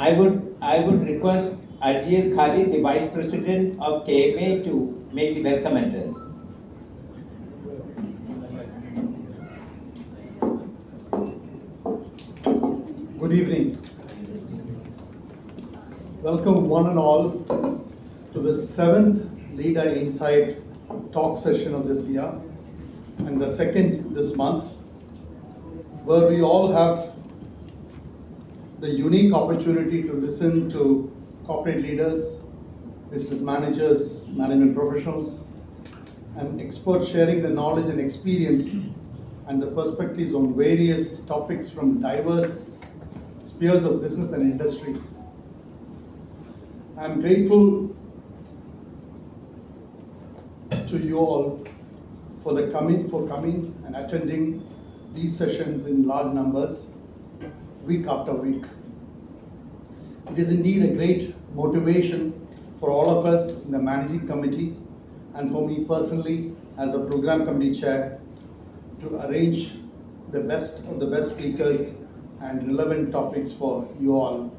I would request Ajith Khalid, the Vice President of KMA, to make the welcome address. Good evening. Welcome one and all to the 7th Leader Insight talk session of this year and the second this month, where we all have the unique opportunity to listen to corporate leaders, business managers, management professionals, and experts sharing their knowledge and experience and the perspectives on various topics from diverse spheres of business and industry. I'm grateful to you all for coming and attending these sessions in large numbers, week after week. It is indeed a great motivation for all of us in the managing committee and for me personally as a program committee chair to arrange the best of the best speakers and relevant topics for you all.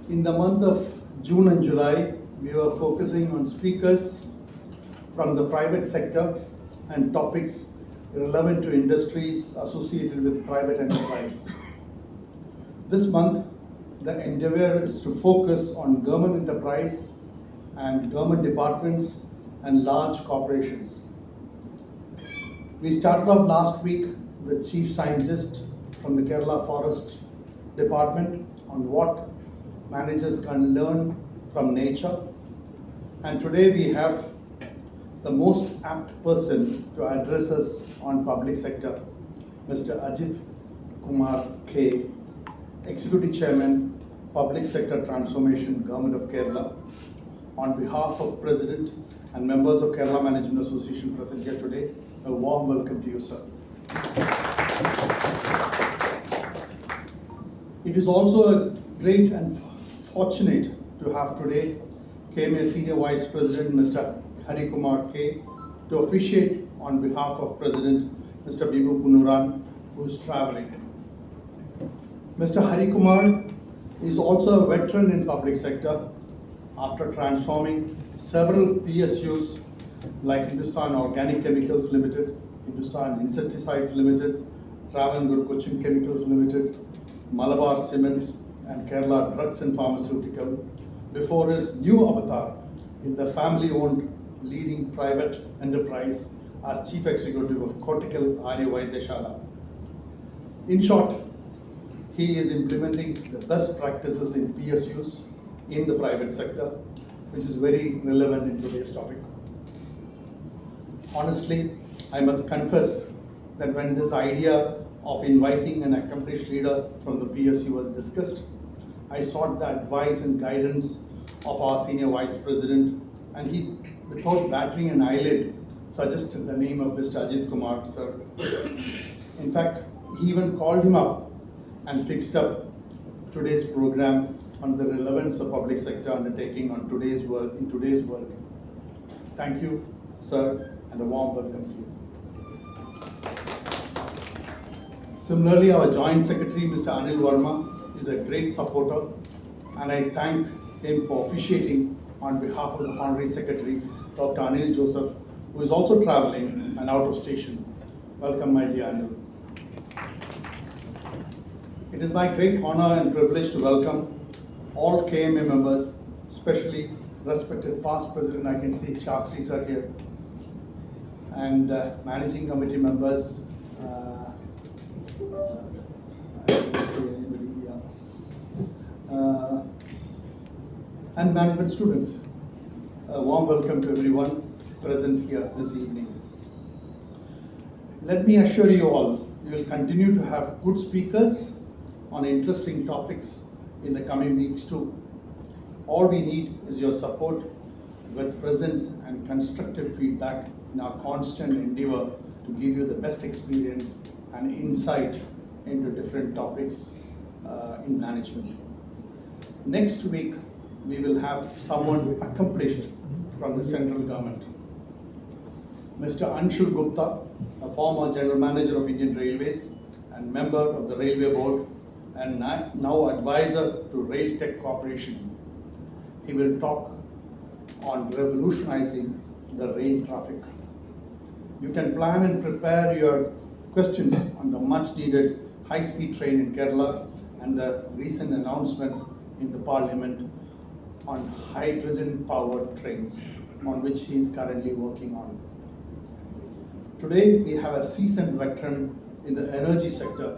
In the month of June and July, we were focusing on speakers from the private sector and topics relevant to industries associated with private enterprise. This month, the endeavor is to focus on government enterprise and government departments and large corporations. We started off last week with the Chief Scientist from the Kerala Forest Department on what managers can learn from nature. And today we have the most apt person to address us on public sector, Mr. Ajith Kumar K, Executive Chairman, Public Sector Transformation, Government of Kerala. On behalf of President and members of Kerala Management Association present here today, a warm welcome to you, sir. It is also a great and fortunate to have today KMA Senior Vice President Mr. Hari Kumar K to officiate on behalf of President Mr. Bibu Punuran, who is traveling. Mr. Hari Kumar is also a veteran in public sector after transforming several PSUs like Hindustan Organic Chemicals Limited, Hindustan Insecticides Limited, Travancore Cochin Chemicals Limited, Malabar Cements, and Kerala Drugs and Pharmaceutical, before his new avatar in the family-owned leading private enterprise as Chief Executive of Cortical Arya Vaidyashala. In short, he is implementing the best practices in PSUs in the private sector, which is very relevant in today's topic. Honestly, I must confess that when this idea of inviting an accomplished leader from the PSU was discussed, I sought the advice and guidance of our Senior Vice President, and he, without battering an eyelid, suggested the name of Mr. Ajith Kumar, sir. In fact, he even called him up and fixed up today's program on the relevance of public sector undertaking on today's work, in today's work. Thank you, sir, and a warm welcome to you. Similarly, our Joint Secretary, Mr. Anil Verma, is a great supporter, and I thank him for officiating on behalf of the Honorary Secretary, Dr. Anil Joseph, who is also traveling and out of station. Welcome, my dear Anil. It is my great honor and privilege to welcome all KMA members, especially respected past President, I can see Shastri sir here, and managing committee members, and management students. A warm welcome to everyone present here this evening. Let me assure you all, we will continue to have good speakers on interesting topics in the coming weeks too. All we need is your support with presence and constructive feedback in our constant endeavor to give you the best experience and insight into different topics in management. Next week, we will have someone accomplished from the central government. Mr. Anshul Gupta, a former General Manager of Indian Railways and member of the Railway Board and now advisor to Rail Tech Corporation. He will talk on revolutionizing the rail traffic. You can plan and prepare your questions on the much needed high-speed train in Kerala and the recent announcement in the Parliament on hydrogen-powered trains, on which he is currently working on. Today, we have a seasoned veteran in the energy sector,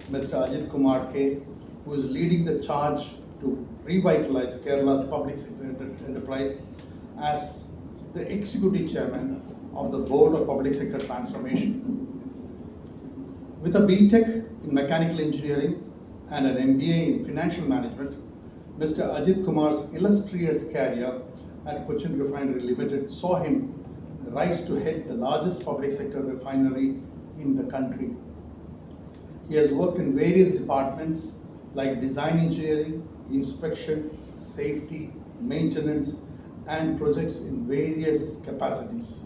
Mr. Ajith Kumar K, who is leading the charge to revitalize Kerala's public sector enterprise as the Executive Chairman of the Board of Public Sector Transformation. With a B.Tech in Mechanical Engineering and an MBA in Financial Management, Mr. Ajith Kumar's illustrious career at Cochin Refinery Limited saw him rise to head the largest public sector refinery in the country. He has worked in various departments like design engineering, inspection, safety, maintenance, and projects in various capacities.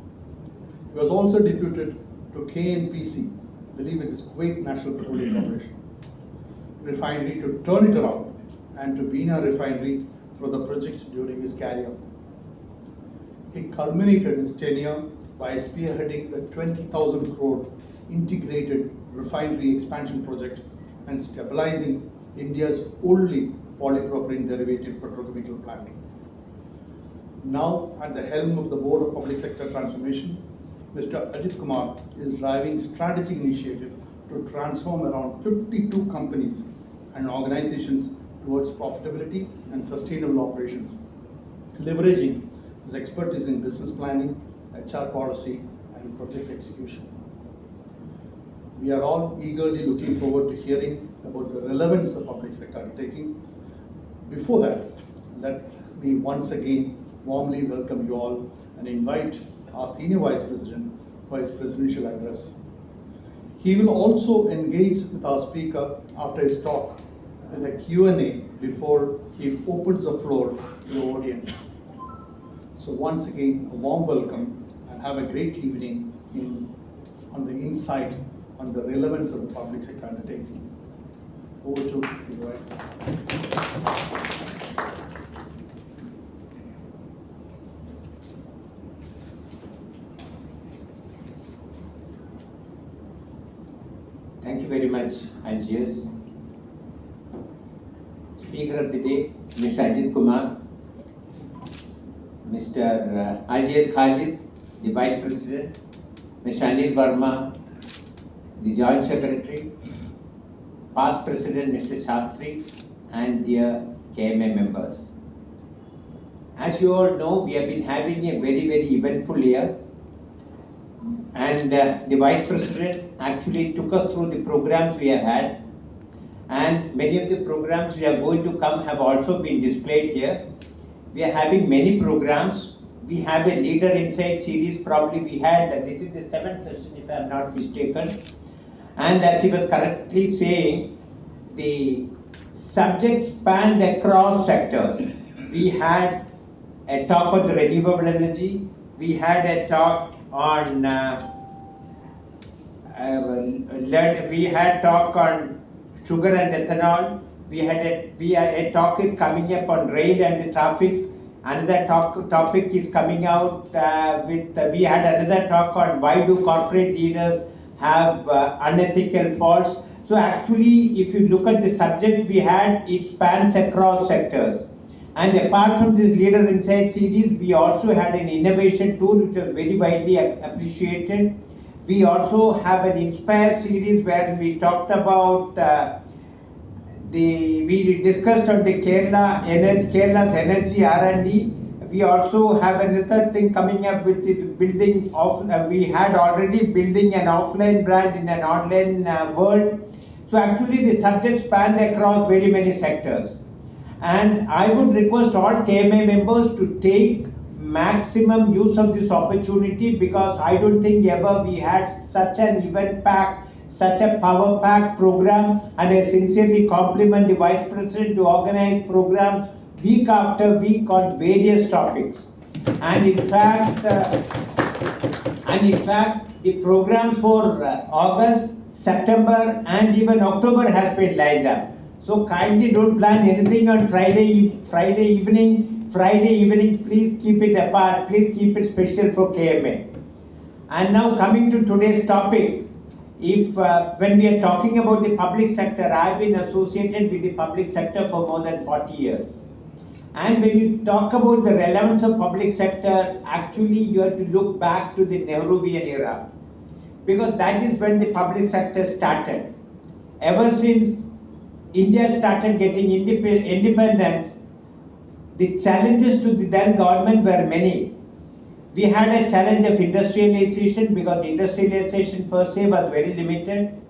He was also deputed to KNPC, I believe it is Kuwait National Petroleum Corporation refinery, to turn it around, and to Bina Refinery for the project during his career. He culminated his tenure by spearheading the 20,000 crore integrated refinery expansion project and stabilizing India's only polypropylene derivative petrochemical plant. Now at the helm of the Board of Public Sector Transformation, Mr. Ajith Kumar is driving strategic initiative to transform around 52 companies and organizations towards profitability and sustainable operations, leveraging his expertise in business planning, HR policy, and project execution. We are all eagerly looking forward to hearing about the relevance of public sector undertaking. Before that, let me once again warmly welcome you all and invite our Senior Vice President for his presidential address. He will also engage with our speaker after his talk with a Q&A before he opens the floor to the audience. So once again, a warm welcome and have a great evening on the insight on the relevance of the public sector undertaking. Over to Senior Vice President. Thank you very much, Ajith. Speaker of the day, Mr. Ajith Kumar, Mr. Ajith Khalid, the Vice President, Mr. Anil Verma, the Joint Secretary, past President Mr. Shastri, and dear KMA members. As you all know, we have been having a very, very eventful year, and the Vice President actually took us through the programs we have had, and many of the programs we are going to come have also been displayed here. We are having many programs. We have a Leader Insight series, probably we had, this is the 7th session if I am not mistaken, and as he was correctly saying, the subject spanned across sectors. We had a talk on the renewable energy, we had a talk on we had talk on sugar and ethanol. We had a talk is coming up on rail and the traffic. Another topic is coming out we had another talk on why do corporate leaders have unethical faults. So actually, if you look at the subject we had, it spans across sectors. And apart from this Leader Insight series, we also had an innovation tool which was very widely appreciated. We also have an Inspire series where we talked about we discussed on the Kerala's energy R&D. We also have another thing coming up with the building of, we had already building an offline brand in an online world. So actually the subject spanned across very many sectors. And I would request all KMA members to take maximum use of this opportunity, because I don't think ever we had such an event-packed, such a power-packed program, and I sincerely compliment the Vice President to organize programs week after week on various topics. And in fact, the program for August, September, and even October has been lined up. So kindly don't plan anything on Friday evening. Please keep it apart. Please keep it special for KMA. And now coming to today's topic, if when we are talking about the public sector, I've been associated with the public sector for more than 40 years. And when you talk about the relevance of public sector, actually you have to look back to the Nehruvian era, because that is when the public sector started. Ever since India started getting independence, the challenges to the then government were many. We had a challenge of industrialization, because industrialization per se was very limited.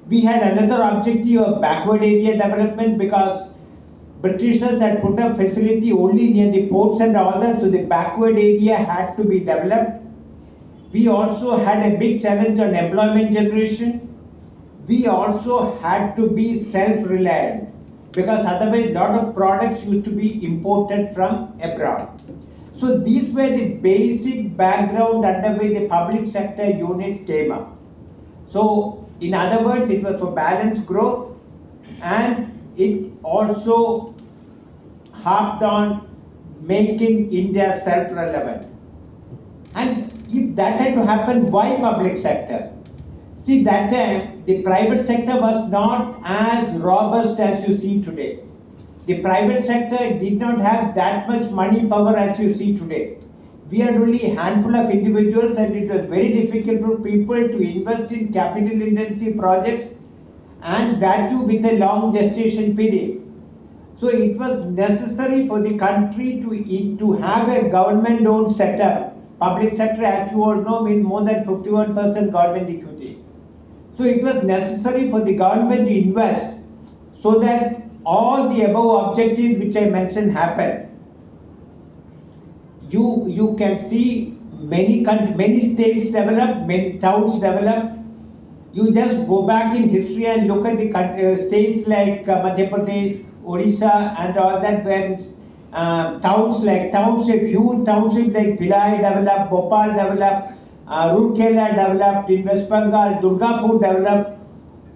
We had another objective of backward area development, because Britishers had put up facility only near the ports and all that, so the backward area had to be developed. We also had a big challenge on employment generation. We also had to be self-reliant, because otherwise a lot of products used to be imported from abroad. So these were the basic background under which the public sector units came up. So in other words, it was for balanced growth, and it also harped on making India self-relevant. And if that had to happen, why public sector? See, that time the private sector was not as robust as you see today. The private sector did not have that much money power as you see today. We had only a handful of individuals, and it was very difficult for people to invest in capital intensive projects, and that too with a long gestation period. So it was necessary for the country to have a government owned setup. Public sector, as you all know, means more than 51% government equity. So it was necessary for the government to invest, so that all the above objectives which I mentioned happen. You can see many states develop, many towns develop. You just go back in history and look at the states like Madhya Pradesh, Odisha, and all that, where huge townships like Bhilai developed, Bhopal developed, Rourkela developed, in West Bengal, Durgapur developed.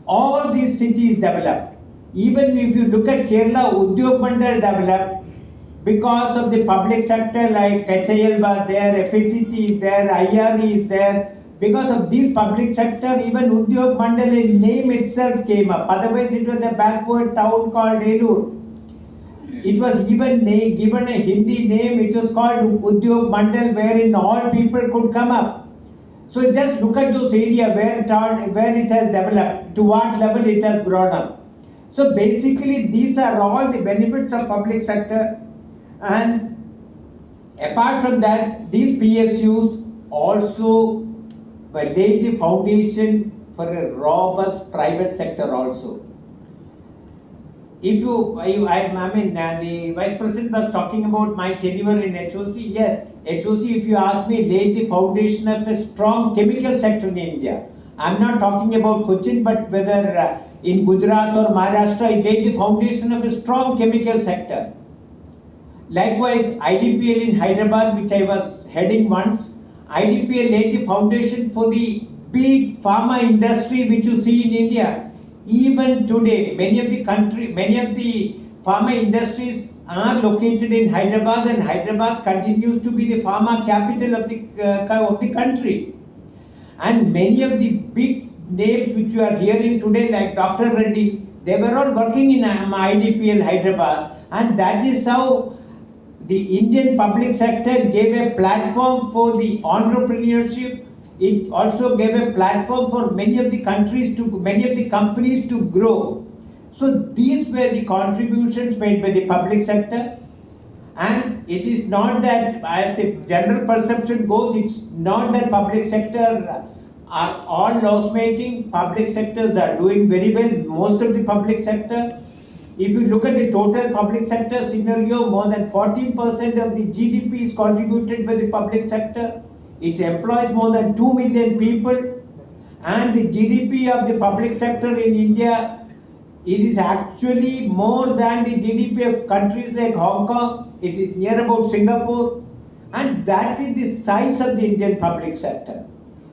All these cities developed. Even if you look at Kerala, Udyog Mandal developed because of the public sector, like HIL was there, FACT is there, IRE is there. Because of this public sector, even Udyog Mandal name itself came up. Otherwise, it was a backward town called Elur. It was even given a Hindi name. It was called Udyog Mandal, wherein all people could come up. So just look at those areas where it has developed, to what level it has grown up. So basically, these are all the benefits of public sector. And apart from that, these PSUs also laid the foundation for a robust private sector also. The Vice President was talking about my tenure in HOC. Yes, HOC, if you ask me, laid the foundation of a strong chemical sector in India. I'm not talking about Cochin, but whether in Gujarat or Maharashtra, it laid the foundation of a strong chemical sector. Likewise, IDPL in Hyderabad, which I was heading once, IDPL laid the foundation for the big pharma industry which you see in India. Even today, many of the pharma industries are located in Hyderabad, and Hyderabad continues to be the pharma capital of the country. And many of the big names which you are hearing today, like Dr. Reddy, they were all working in IDPL Hyderabad, and that is how the Indian public sector gave a platform for the entrepreneurship. It also gave a platform for many of the companies to grow. So these were the contributions made by the public sector. And it is not that, as the general perception goes, it's not that public sector are all loss making. Public sectors are doing very well. Most of the public sector, if you look at the total public sector scenario, more than 14% of the GDP is contributed by the public sector. It employs more than 2 million people, and the GDP of the public sector in India, it is actually more than the GDP of countries like Hong Kong. It is near about Singapore, and that is the size of the Indian public sector.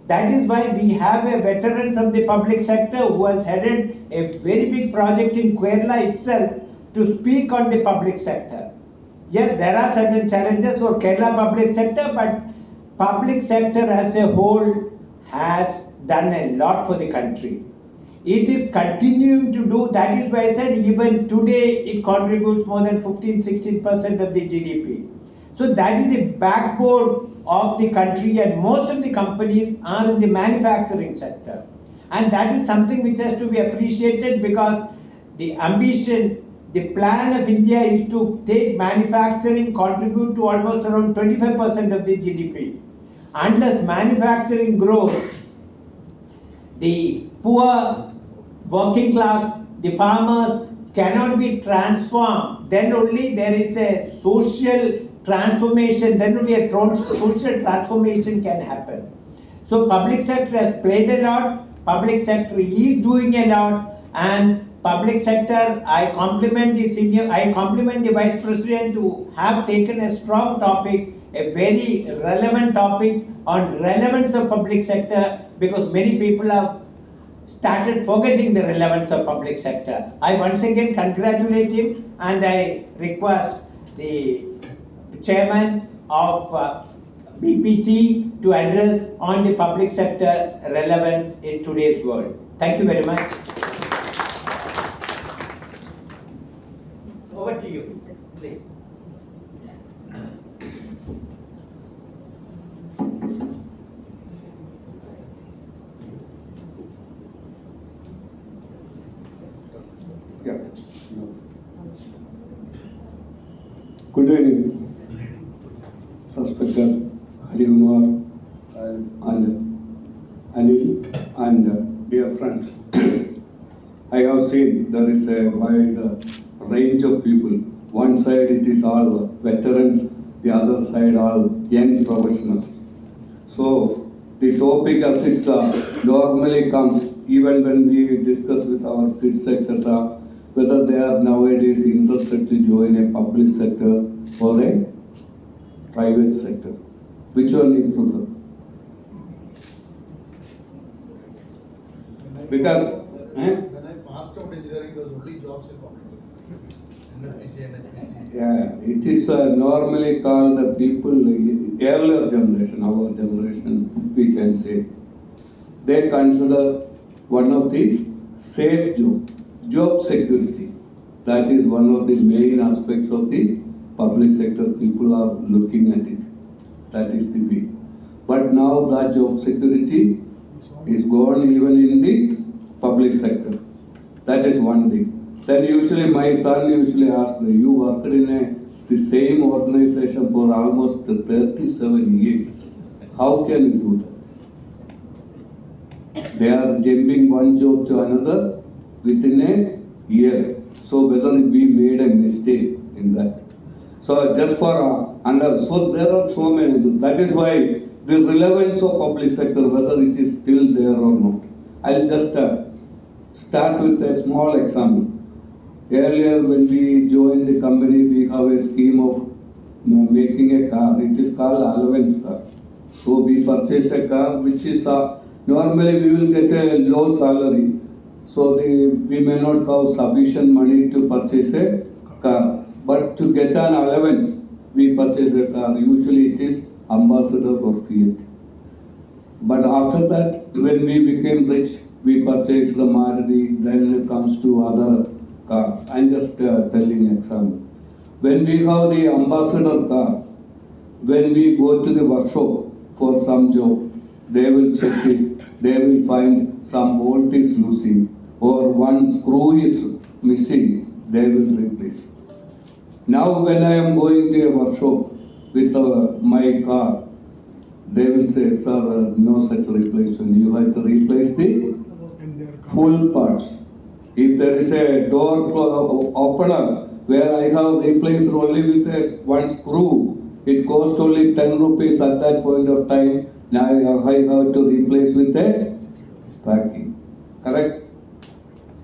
That is why we have a veteran from the public sector who has headed a very big project in Kerala itself to speak on the public sector. Yes, there are certain challenges for Kerala public sector, but public sector as a whole has done a lot for the country. It is continuing to do, that is why I said even today it contributes more than 15-16% of the GDP. So that is the backbone of the country, and most of the companies are in the manufacturing sector. And that is something which has to be appreciated, because the ambition, the plan of India is to take manufacturing, contribute to almost around 25% of the GDP. Unless manufacturing grows, the poor, working class, the farmers cannot be transformed. Then only there is a social transformation, then only a social transformation can happen. So public sector has played a lot, public sector is doing a lot, and public sector, I compliment the Vice President to have taken a strong topic, a very relevant topic on relevance of public sector, because many people have started forgetting the relevance of public sector. I once again congratulate him, and I request the chairman of BPT to address on the public sector relevance in today's world. Thank you very much. Over to you, please. Yeah. Good evening, Respected Ajith Kumar and Anil and dear friends. I have seen there is a wide range of people. One side it is all veterans, the other side all young professionals. So the topic as it normally comes, even when we discuss with our kids, etc., whether they are nowadays interested to join a public sector or a private sector. Which one you prefer? Because When I passed out engineering, there was only jobs in public sector. yeah, it is normally called the people, earlier generation, our generation, we can say. They consider one of the safe job security. That is one of the main aspects of the public sector. People are looking at it. That is the way. But now that job security is gone even in the public sector. That is one thing. Then usually my son usually asks me, you worked in the same organization for almost 37 years. How can you do that? They are jumping one job to another within a year. So whether we made a mistake in that. So just for so there are so many. That is why the relevance of public sector, whether it is still there or not. I'll just start with a small example. Earlier when we joined the company, we have a scheme of making a car. It is called allowance car. So we purchase a car which is normally we will get a low salary. So we may not have sufficient money to purchase a car. But to get an allowance, we purchase a car. Usually it is Ambassador or Fiat. But after that, when we became rich, we purchased the Maruti, then it comes to other cars. I'm just telling example. When we have the Ambassador car, when we go to the workshop for some job, they will check it, they will find some bolt is losing or one screw is missing, they will replace. Now when I am going to a workshop with my car, they will say, sir, no such replacement. You have to replace the full parts. If there is a door opener where I have replaced only with one screw, it cost only 10 rupees at that point of time. Now I have to replace with a packing. Correct?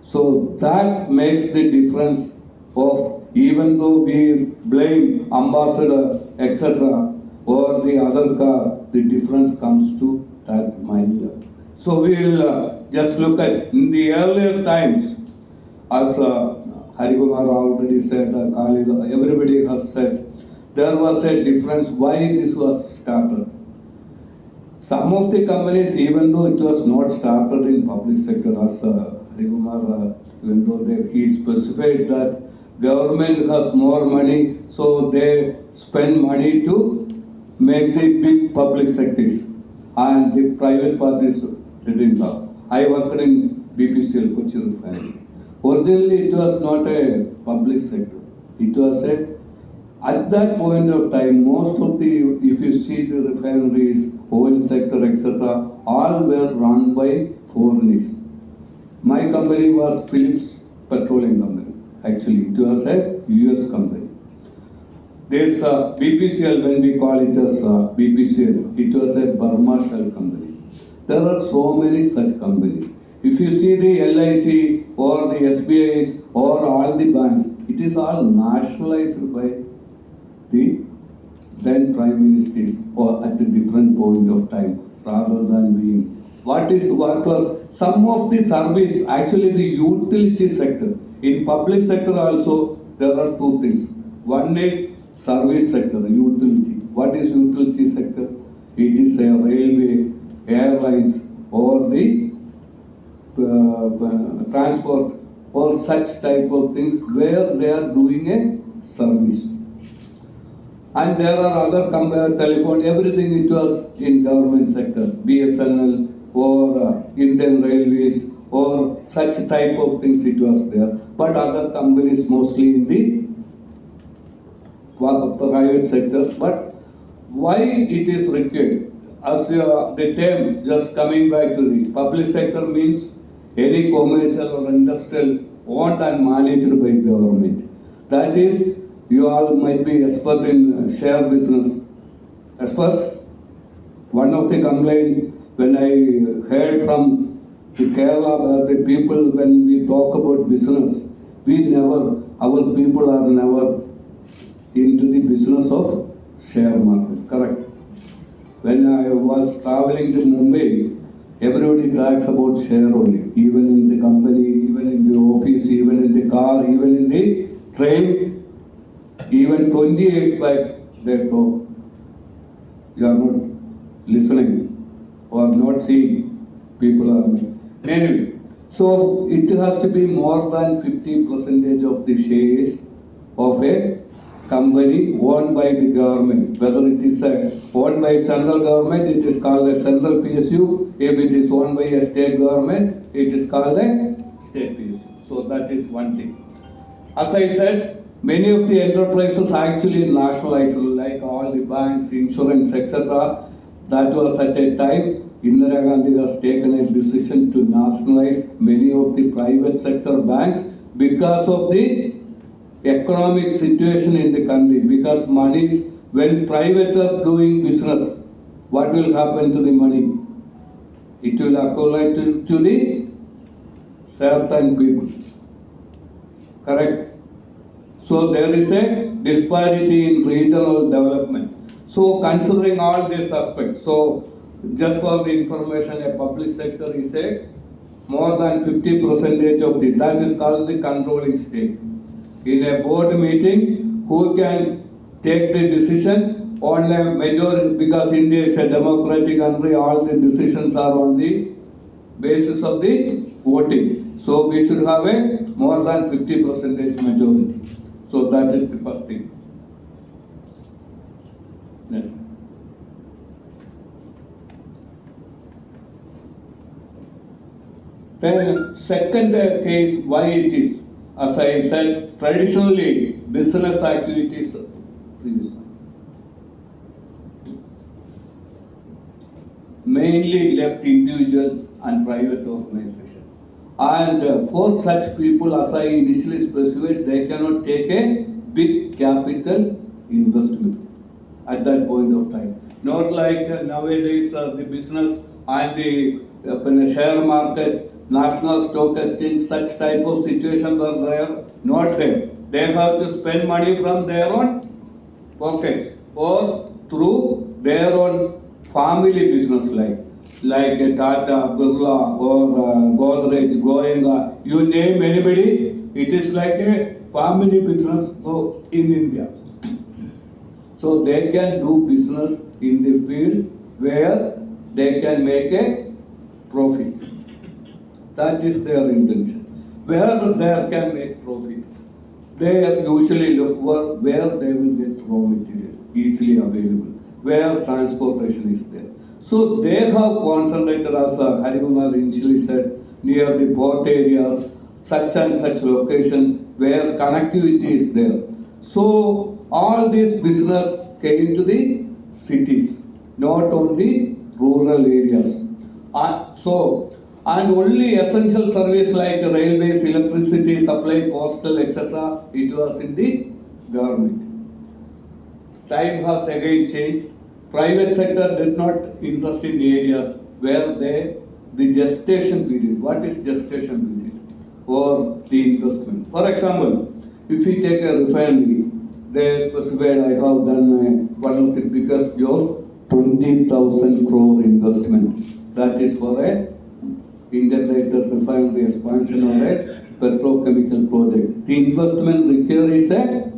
So that makes the difference of, even though we blame Ambassador, etc., or the other car, the difference comes to that minor. So we will just look at, in the earlier times, as Harikumar already said, Khalid, everybody has said, there was a difference why this was started. Some of the companies, even though it was not started in public sector, as Harikumar, even though he specified that government has more money, so they spend money to make the big public sectors, and the private parties didn't have. I worked in BPCL, Kochi Refinery. Originally, it was not a public sector. It was at that point of time, most of the, if you see the refineries, oil sector, etc., all were run by foreigners. My company was Phillips Petroleum Company. Actually, it was a US company. This BPCL, when we call it as BPCL, it was a Burma Shell company. There are so many such companies. If you see the LIC or the SBIs or all the banks, it is all nationalized by the then Prime Ministers or at a different point of time, rather than being what was some of the service, actually the utility sector. In public sector also there are two things. One is service sector, utility. What is utility sector? It is a railway, airlines, or the transport, or such type of things where they are doing a service. And there are other telephone, everything it was in government sector, BSNL or Indian Railways or such type of things it was there. But other companies mostly in the private sector. But why it is required? As the term, just coming back to the public sector, means any commercial or industrial owned and managed by government. That is, you all might be expert in share business. Expert? One of the complaints when I heard from the Kerala, the people, when we talk about business, our people are never into the business of share market. Correct? When I was traveling to Mumbai, everybody talks about share only. Even in the company, even in the office, even in the car, even in the train. Even 20 years back, they talk. You are not listening or not seeing. People are not. Anyway, so it has to be more than 50% of the shares of a company owned by the government. Whether it is owned by central government, it is called a central PSU. If it is owned by a state government, it is called a state PSU. So that is one thing. As I said, many of the enterprises actually nationalized, like all the banks, insurance, etc. That was at a time, Indira Gandhi has taken a decision to nationalize many of the private sector banks because of the economic situation in the country. Because money, when private is doing business, what will happen to the money? It will accumulate to the certain people. Correct? So there is a disparity in regional development. So considering all these aspects, so just for the information, a public sector is a more than 50% of the, that is called the controlling stake. In a board meeting, who can take the decision on a majority, because India is a democratic country, all the decisions are on the basis of the voting. So we should have a more than 50% majority. So that is the first thing. Yes. Then second case, why it is, as I said, traditionally business activities, mainly left individuals and private organizations. And for such people, as I initially specified, they cannot take a big capital investment at that point of time. Not like nowadays the business and the share market, national stock exchange, such type of situations are there, not there. They have to spend money from their own pockets or through their own family business like a Tata, Birla or Godrej, Goenka, you name anybody, It is like a family business though in India. So they can do business in the field where they can make a profit. That is their intention. Where they can make profit, they usually look for where they will get raw material easily available, where transportation is there. So they have concentrated, as Hari Kumar initially said, near the port areas, such and such location where connectivity is there. So all this business came to the cities, not on the rural areas. And only essential service like railways, electricity, supply, postal, etc., it was in the government. Time has again changed. Private sector did not invest in areas where the gestation period. What is gestation period? Or the investment. For example, if we take a refinery, they specified I have done one of the biggest job, 20,000 crore investment. That is for a integrated refinery expansion or a petrochemical project. The investment required is at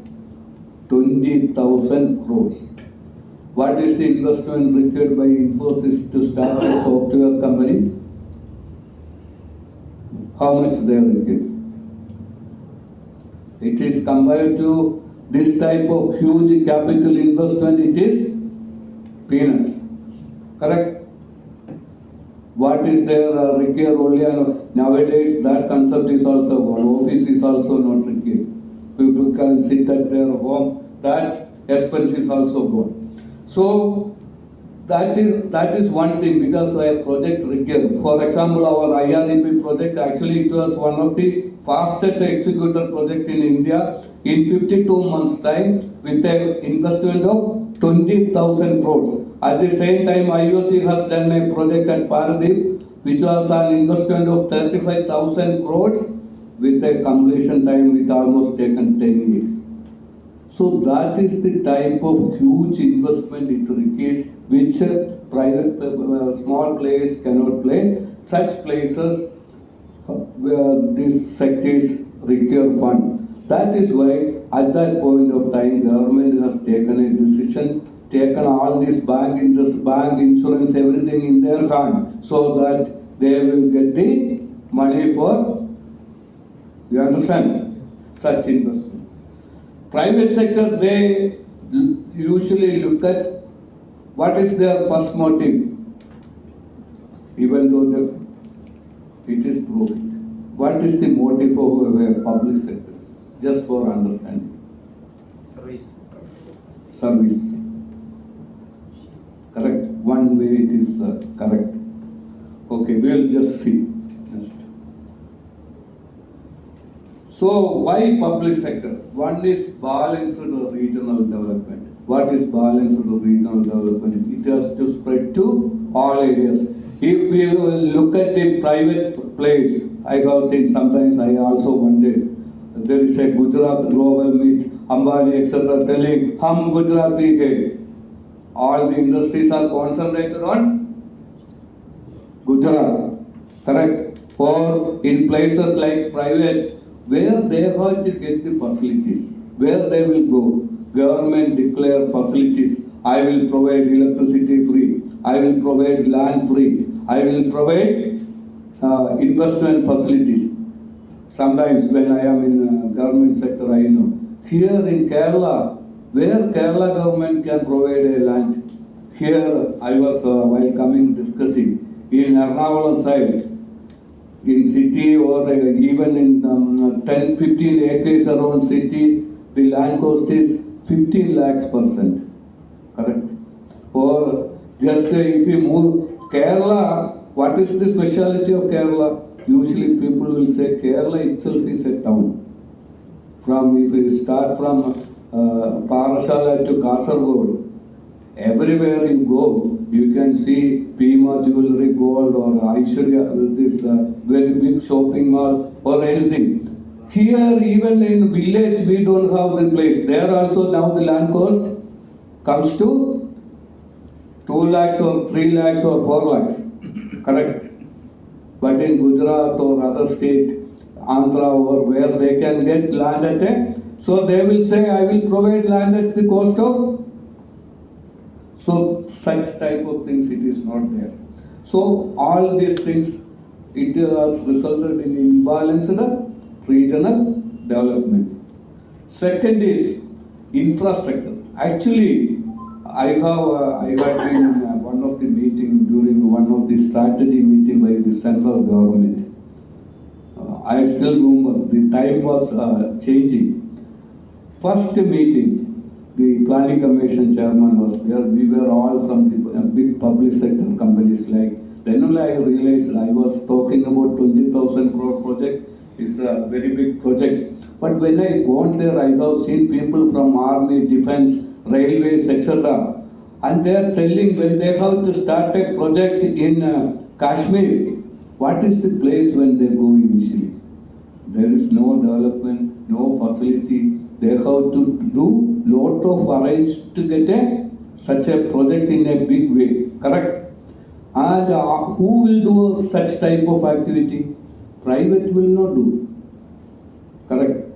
20,000 crores. What is the investment required by Infosys to start a software company? How much they require? It is compared to this type of huge capital investment, it is peanuts. Correct? What is there required only nowadays, that concept is also gone. Office is also not required. People can sit at their home, that expense is also gone. So that is one thing, because a project required. For example, our IREP project, actually it was one of the fastest executed project in India in 52 months time with an investment of 20,000 crores. At the same time, IOC has done a project at Paradip, which was an investment of 35,000 crores with a completion time with almost taken 10 years. So that is the type of huge investment it requires, which private small players cannot play. Such places where this sectors require fund. That is why at that point of time, government has taken a decision, taken all this bank interest, bank insurance, everything in their hand, so that they will get the money for, you understand, such investment. Private sector, they usually look at what is their first motive, even though it is profit. What is the motive of a public sector? Just for understanding. Service. Correct. One way it is correct. Okay, we'll just see. Next. So why public sector? One is balanced regional development. What is balanced regional development? It has to spread to all areas. If we will look at the private place, I have seen sometimes, I also wondered, there is a Gujarat Global Meet, Ambani, etc., telling, Hum Gujarati hai. All the industries are concentrated on Gujarat, correct? Or in places like private, where they have to get the facilities, where they will go. Government declare facilities. I will provide electricity free. I will provide land free. I will provide investment facilities. Sometimes when I am in government sector, I know. Here in Kerala, where Kerala government can provide a land. Here I was, while coming discussing, in Ernakulam side, in city or even in 10-15 acres around city, the land cost is 15 lakhs %. Correct? Or just if you move Kerala, what is the speciality of Kerala? Usually people will say Kerala itself is a town. If you start from Parashala to Kasaragod, everywhere you go, you can see Pima Jewelry Gold or Aishwarya, this very big shopping mall or anything. Here, even in village, we don't have the place. There also now the land cost comes to 2 lakhs or 3 lakhs or 4 lakhs. Correct? But in Gujarat or other state, Andhra or where they can get land at a, so they will say, I will provide land at the cost of. So such type of things, it is not there. So all these things, it has resulted in imbalanced regional development. Second is infrastructure. Actually, I had been in one of the meeting during one of the strategy meeting by the central government. I still remember the time was changing. First meeting, the planning commission chairman was there. We were all from the big public sector companies. Like then only I realized I was talking about 20,000 crore project. It's a very big project. But when I gone there, I have seen people from army, defense, railways, etc. And they are telling when they have to start a project in Kashmir, what is the place when they go initially? There is no development, no facility. They have to do lot of arrange to get such a project in a big way, correct? And who will do such type of activity? Private will not do, correct?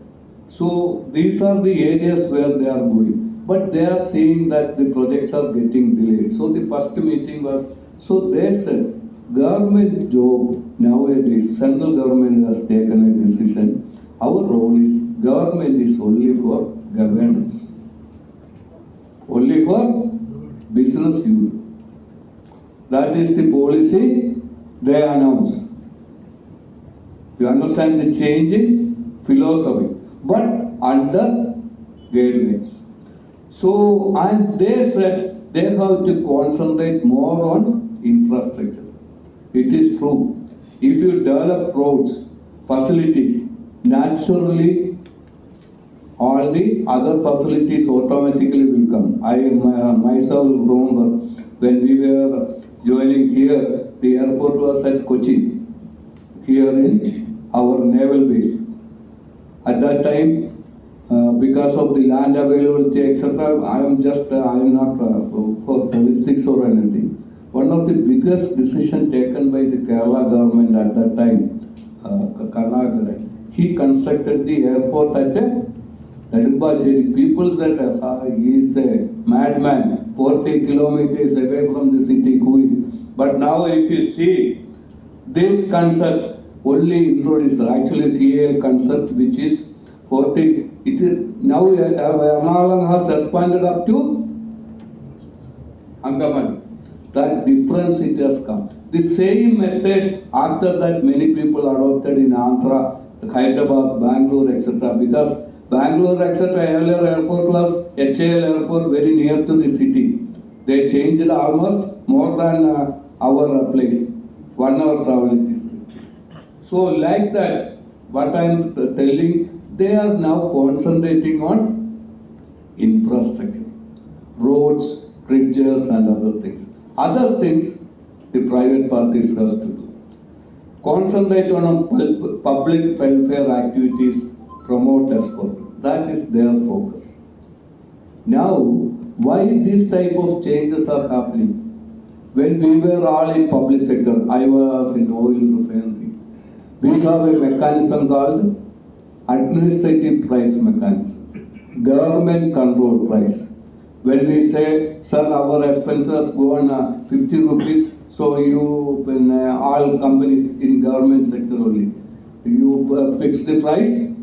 So these are the areas where they are going, but they are saying that the projects are getting delayed. So the first meeting was, so they said, government job nowadays, central government has taken a decision. Our role is, government is only for governance, only for business use. That is the policy they announced. You understand the change in philosophy, but under guidelines. So, and they said they have to concentrate more on infrastructure. It is true. If you develop roads, facilities, naturally all the other facilities automatically will come. I myself remember when we were joining here, the airport was at Kochi, here in our naval base. At that time, because of the land availability, etc., I am not for politics or anything. One of the biggest decisions taken by the Kerala government at that time, Karnataka, he constructed the airport at Nedumbasseri. People said he is a madman, 40 kilometers away from the city. But now if you see this concept only introduced, actually CAL concept which is 40, it is now Ernakulam has expanded up to Andaman. That difference it has come. The same method after that many people adopted in Andhra, Hyderabad, Bangalore, etc. Because Bangalore, etc. earlier airport was HAL airport very near to the city. They changed it almost more than our place. 1 hour travel it is. So like that, what I am telling, they are now concentrating on infrastructure, roads, bridges and other things. Other things the private parties has to do. Concentrate on public welfare activities, promote export. That is their focus. Now, why these type of changes are happening? When we were all in public sector, I was in oil refinery. We have a mechanism called administrative price mechanism, government control price. When we say, sir, our expenses go on 50 rupees, so you, all companies in government sector only, you fix the price,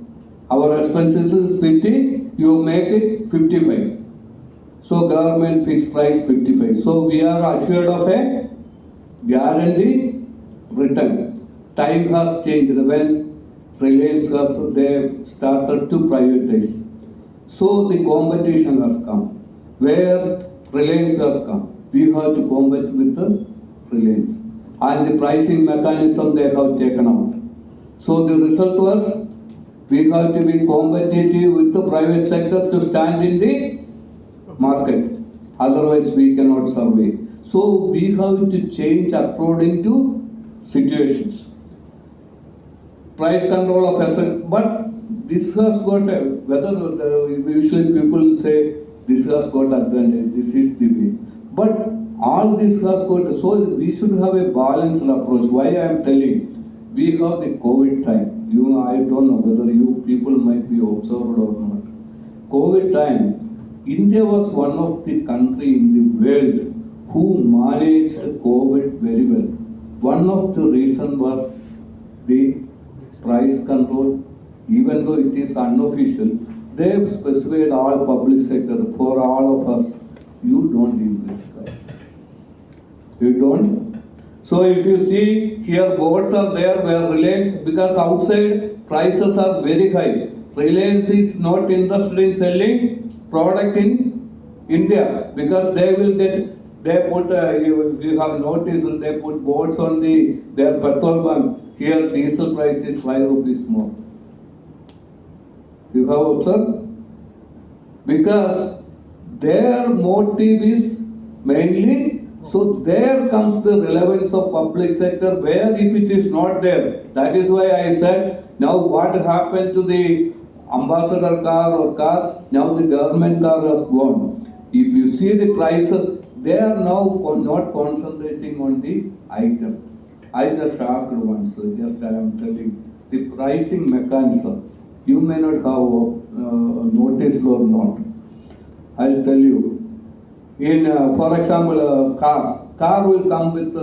our expenses is 50, you make it 55. So government fixed price 55. So we are assured of a guarantee return. Time has changed when Relevance has, they started to privatize. So the competition has come. Where Relevance has come, we have to compete with the Relevance. And the pricing mechanism they have taken out. So the result was, we have to be competitive with the private sector to stand in the market. Otherwise we cannot survive. So we have to change according to situations. Price control of asset, but this has got usually people say this has got advantage, this is the way. But all this has got, so we should have a balanced approach. Why I am telling, we have the COVID time. I don't know whether you people might be observed or not. COVID time, India was one of the country in the world who managed COVID very well. One of the reason was the price control. Even though it is unofficial, they have specified all public sector for all of us. You don't increase price. You don't. So if you see here, boards are there where Reliance, because outside prices are very high. Reliance is not interested in selling product in India because they will get. They put. You have noticed they put boards on their petrol pump. Here diesel price is 5 rupees more. You have observed? Because their motive is mainly, so there comes the relevance of public sector where if it is not there. That is why I said, now what happened to the ambassador car or car, now the government car has gone. If you see the prices, they are now not concentrating on the item. I just asked once, just I am telling, the pricing mechanism, you may not have noticed or not. I'll tell you. In, for example, car will come with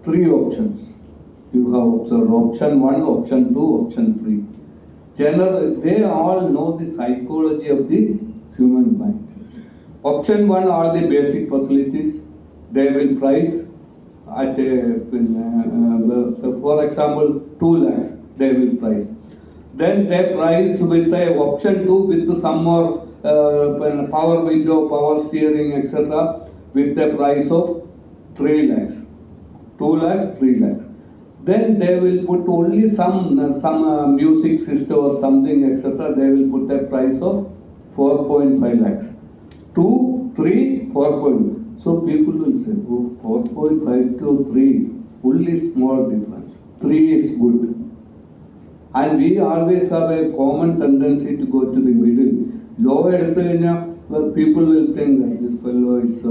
3 options. You have observed option 1, option 2, option 3. They all know the psychology of the human mind. Option 1 are the basic facilities. They will price at for example 2 lakhs. They will price. Then they price with option 2 with some more power window, power steering, etc. with a price of 3 lakhs. 2 lakhs, 3 lakhs. Then they will put only some music system or something, etc. They will put a price of 4.5 lakhs. 2, 3, 4. So people will say, oh, 4.5 to 3, only small difference. 3 is good. And we always have a common tendency to go to the middle. Low where people will think that this fellow is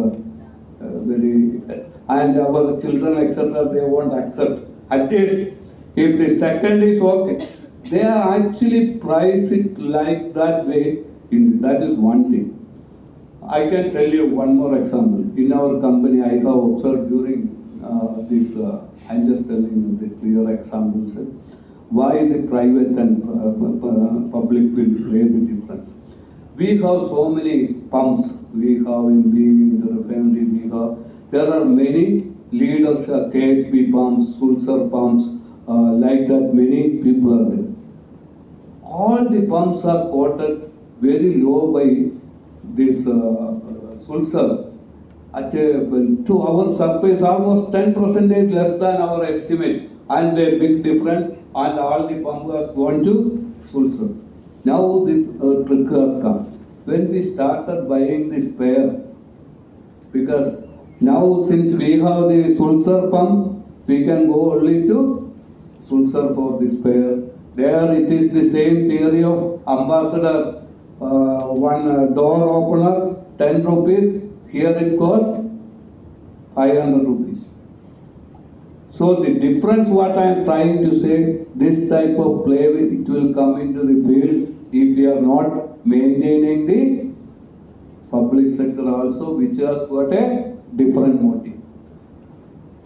very, and our children, etc., they won't accept. At least, if the second is okay, they are actually price it like that way. That is one thing. I can tell you one more example. In our company, I have observed during this, I'm just telling the clear examples, why the private and public will play the difference. We have so many pumps. We have in the refinery, there are many leaders, KSP pumps, Sulsar pumps, like that many people are there. All the pumps are quoted very low by this Sulsar. To our surface, almost 10% less than our estimate, and a big difference, and all the pump has gone to Sulsar. Now this trick has come. When we started buying the spare, because now since we have the Sulsar pump, we can go only to Sulsar for the spare. There it is the same theory of ambassador, one door opener, 10 rupees. Here it costs 500 rupees. So the difference, what I am trying to say, this type of play, it will come into the field if we are not maintaining the public sector also, which has got a different motive.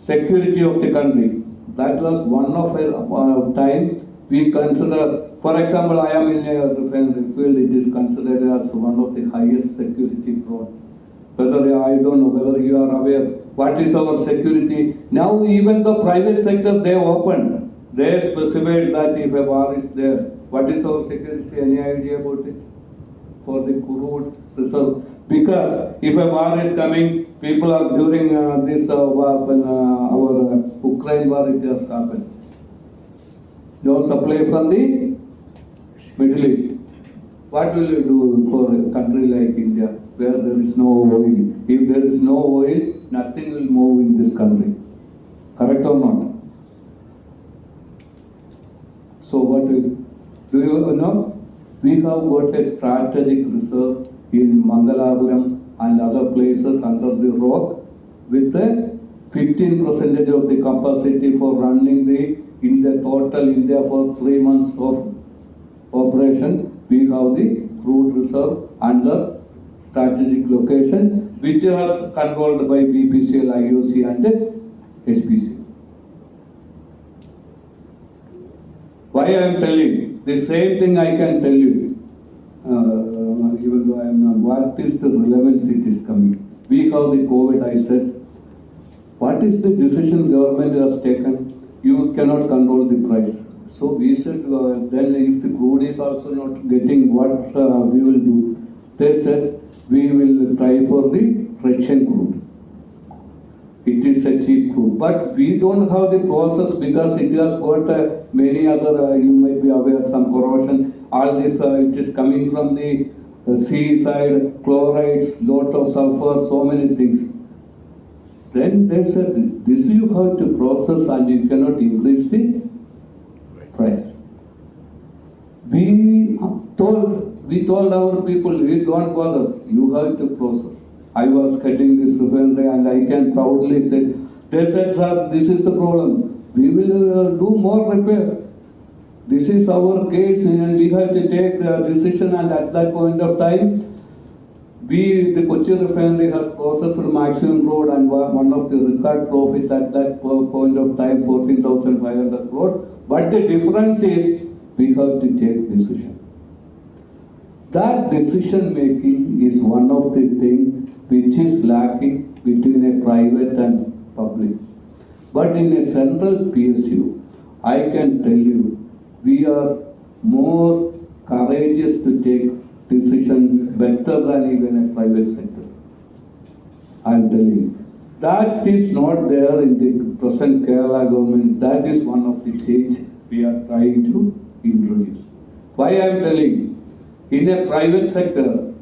Security of the country. That was one of a time we consider, for example, I am in a refinery field, it is considered as one of the highest security prone. Whether, I don't know whether you are aware, what is our security? Now even the private sector, they opened. They specified that if a war is there, what is our security? Any idea about it? For the crude reserve. Because if a war is coming, people are during this war, when our Ukraine war, it has happened. No supply from the Middle East. What will you do for a country like India, where there is no oil? If there is no oil, nothing will move in this country. Correct or not? So what do you know? We have got a strategic reserve in Mangalapuram and other places under the rock with a 15% of the capacity for running the In the total India for 3 months of operation, we have the crude reserve under strategic location, which was controlled by BPCL, IOC and SPC. Why I am telling? The same thing I can tell you, even though I am not, what is the relevance it is coming? We have the COVID, I said. What is the decision government has taken? You cannot control the price. So we said, then if the crude is also not getting what we will do, they said, we will try for the Russian crude. It is a cheap crude. But we don't have the process because it has got many other, you might be aware, some corrosion. All this, it is coming from the sea side, chlorides, lot of sulfur, so many things. Then they said, this you have to process and you cannot increase the price. We told our people, we don't bother, you have to process. I was heading this refinery and I can proudly say, they said, sir, this is the problem. We will do more repair. This is our case and we have to take a decision, and at that point of time, the Kochi refinery has processed maximum crude and one of the record profit at that point of time, 14,500 crore. But the difference is, we have to take decision. That decision making is one of the things which is lacking between a private and public. But in a central PSU, I can tell you, we are more courageous to take decision better than even a private sector. I am telling you. That is not there in the present Kerala government. That is one of the change we are trying to introduce. Why I am telling you? In a private sector,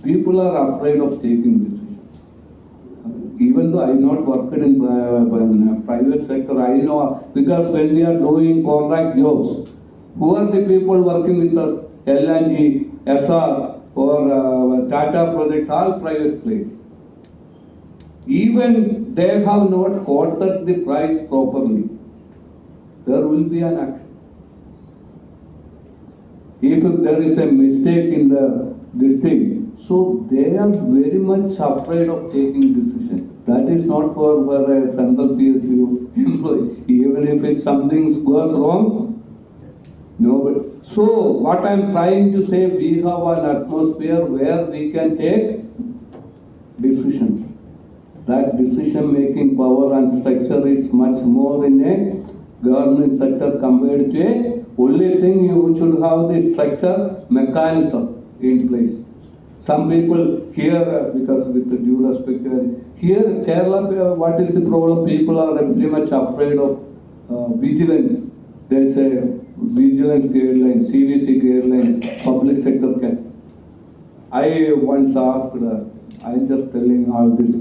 people are afraid of taking decisions. Even though I have not worked in private sector, I know, because when we are doing contract jobs, who are the people working with us? L&G, SR or Tata Projects, all private players. Even they have not quoted the price properly, there will be an action. If there is a mistake in this thing, so they are very much afraid of taking decision. That is not for a central PSU employee. Even if it something goes wrong, nobody. So what I am trying to say, we have an atmosphere where we can take decisions. That decision making power and structure is much more in a government sector compared to a only thing you should have the structure mechanism in place. Some people here, because with the due respect, here Kerala, what is the problem? People are very much afraid of vigilance. There is a vigilance guidelines, CVC guidelines, public sector can. I once asked, I'm just telling all this,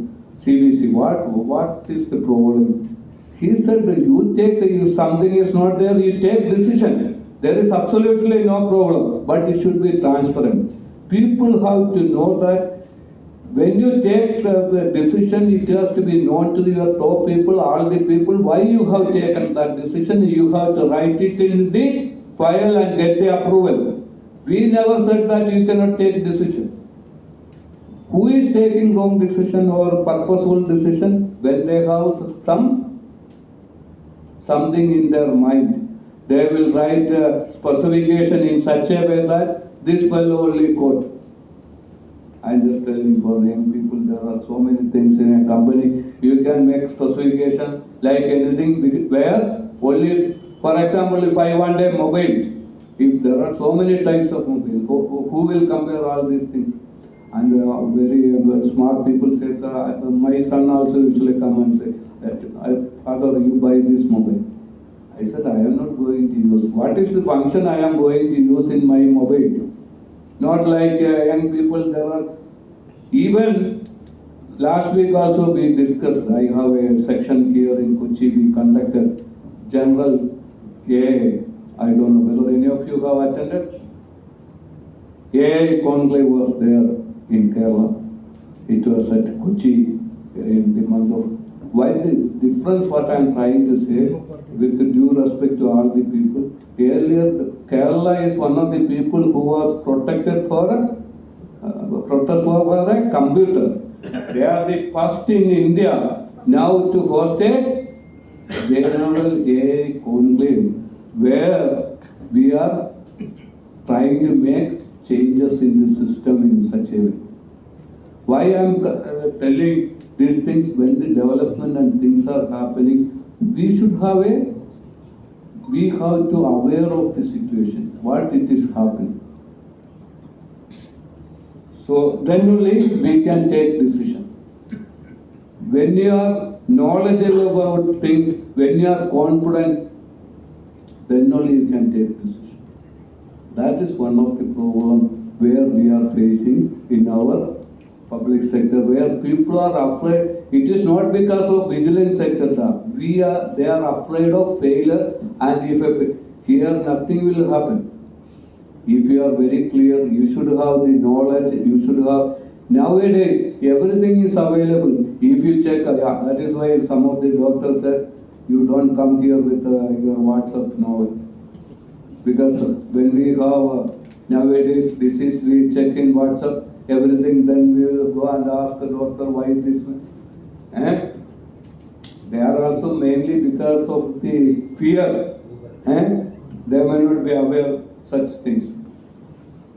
CVC, what is the problem? He said, you take, if something is not there, you take decision. There is absolutely no problem, but it should be transparent. People have to know that when you take the decision, it has to be known to your top people, all the people, why you have taken that decision. You have to write it in the file and get the approval. We never said that you cannot take decision. Who is taking wrong decision or purposeful decision? When they have something in their mind, they will write a specification in such a way that this will only quote. I'm just telling for young people, there are so many things in a company. You can make specification like anything where only, for example, if I want a mobile, if there are so many types of mobile, who will compare all these things? And very smart people say, my son also usually come and say, father, you buy this mobile. I said, I am not going to use. What is the function I am going to use in my mobile? Not like young people, there are, even last week also we discussed, I have a section here in Kochi, we conducted general AI, I don't know whether any of you have attended. AI conclave was there in Kerala. It was at Kochi in the month of, why the difference what I am trying to say, with due respect to all the people, earlier Kerala is one of the people who was protected for protest for a computer. They are the first in India now to host a general AI conclave where we are trying to make changes in the system in such a way. Why I am telling these things when the development and things are happening, we have to aware of the situation, what it is happening. So then only we can take decision. When you are knowledgeable about things, when you are confident, then only you can take decision. That is one of the problems where we are facing in our public sector, where people are afraid. It is not because of vigilance, etc. They are afraid of failure, and if here nothing will happen. If you are very clear, you should have the knowledge, you should have. Nowadays, everything is available. If you check, that is why some of the doctors said, you don't come here with your WhatsApp knowledge. Because when we have nowadays disease, we check in WhatsApp, everything, then we will go and ask the doctor why this one. And they are also mainly because of the fear. And they may not be aware of such things.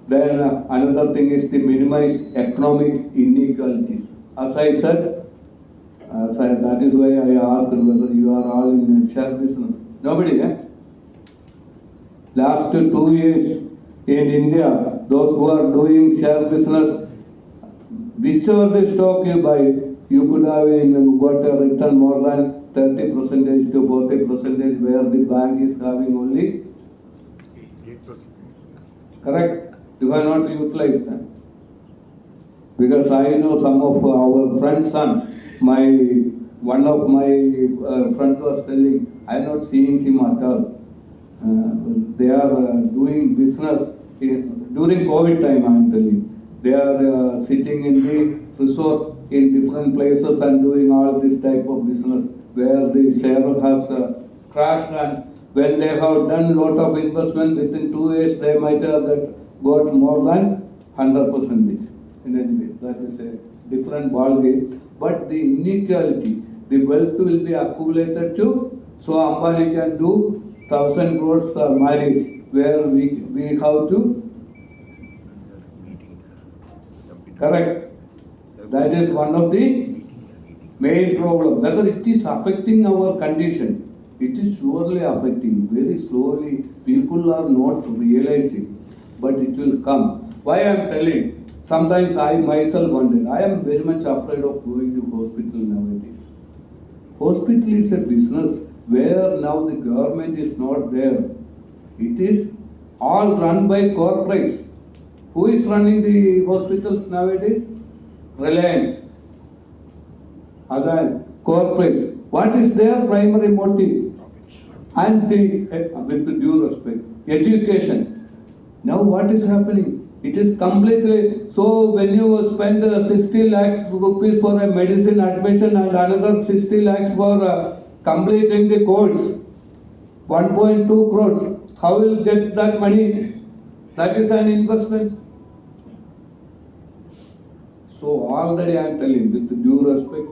Then another thing is to minimize economic inequalities. As I said, that is why I asked whether you are all in share business. Nobody, eh? Last 2 years in India, those who are doing share business, whichever the stock you buy, you could have got a return more than 30% to 40%, where the bank is having only 8%. Correct? You have not utilized that. Because I know some of our friends' son, one of my friends was telling, I am not seeing him at all. They are doing business during COVID time, I am telling. They are sitting in the resort in different places and doing all this type of business where the share has crashed, and when they have done lot of investment within 2 years, they might have got more than 100%. In any way, that is a different ball game. But the inequality, the wealth will be accumulated too. So Ambani can do 1,000 crores marriage where we have to correct. That is one of the main problem. Whether it is affecting our condition, it is surely affecting. Very slowly, people are not realizing, but it will come. Why I am telling? Sometimes I myself wondered. I am very much afraid of going to hospital nowadays. Hospital is a business where now the government is not there. It is all run by corporates. Who is running the hospitals nowadays? Relevance. Other corporates. What is their primary motive? And with due respect, education. Now what is happening? It is completely, so when you spend 60 lakhs rupees for a medicine admission and another 60 lakhs for completing the course, 1.2 crores, how will you get that money? That is an investment. So already I am telling with due respect,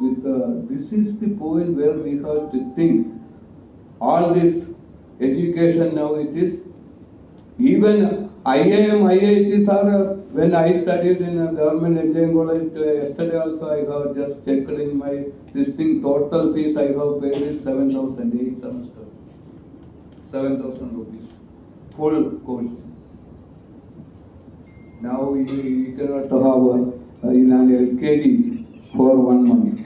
this is the point where we have to think. All this education now it is, even IIM, IITs are, when I studied in a government engineering college, yesterday also I have just checked in my, this thing, total fees I have paid is 7,000, 8 semester. 7,000 rupees. Full course. Now you cannot have in an LKG for 1 month.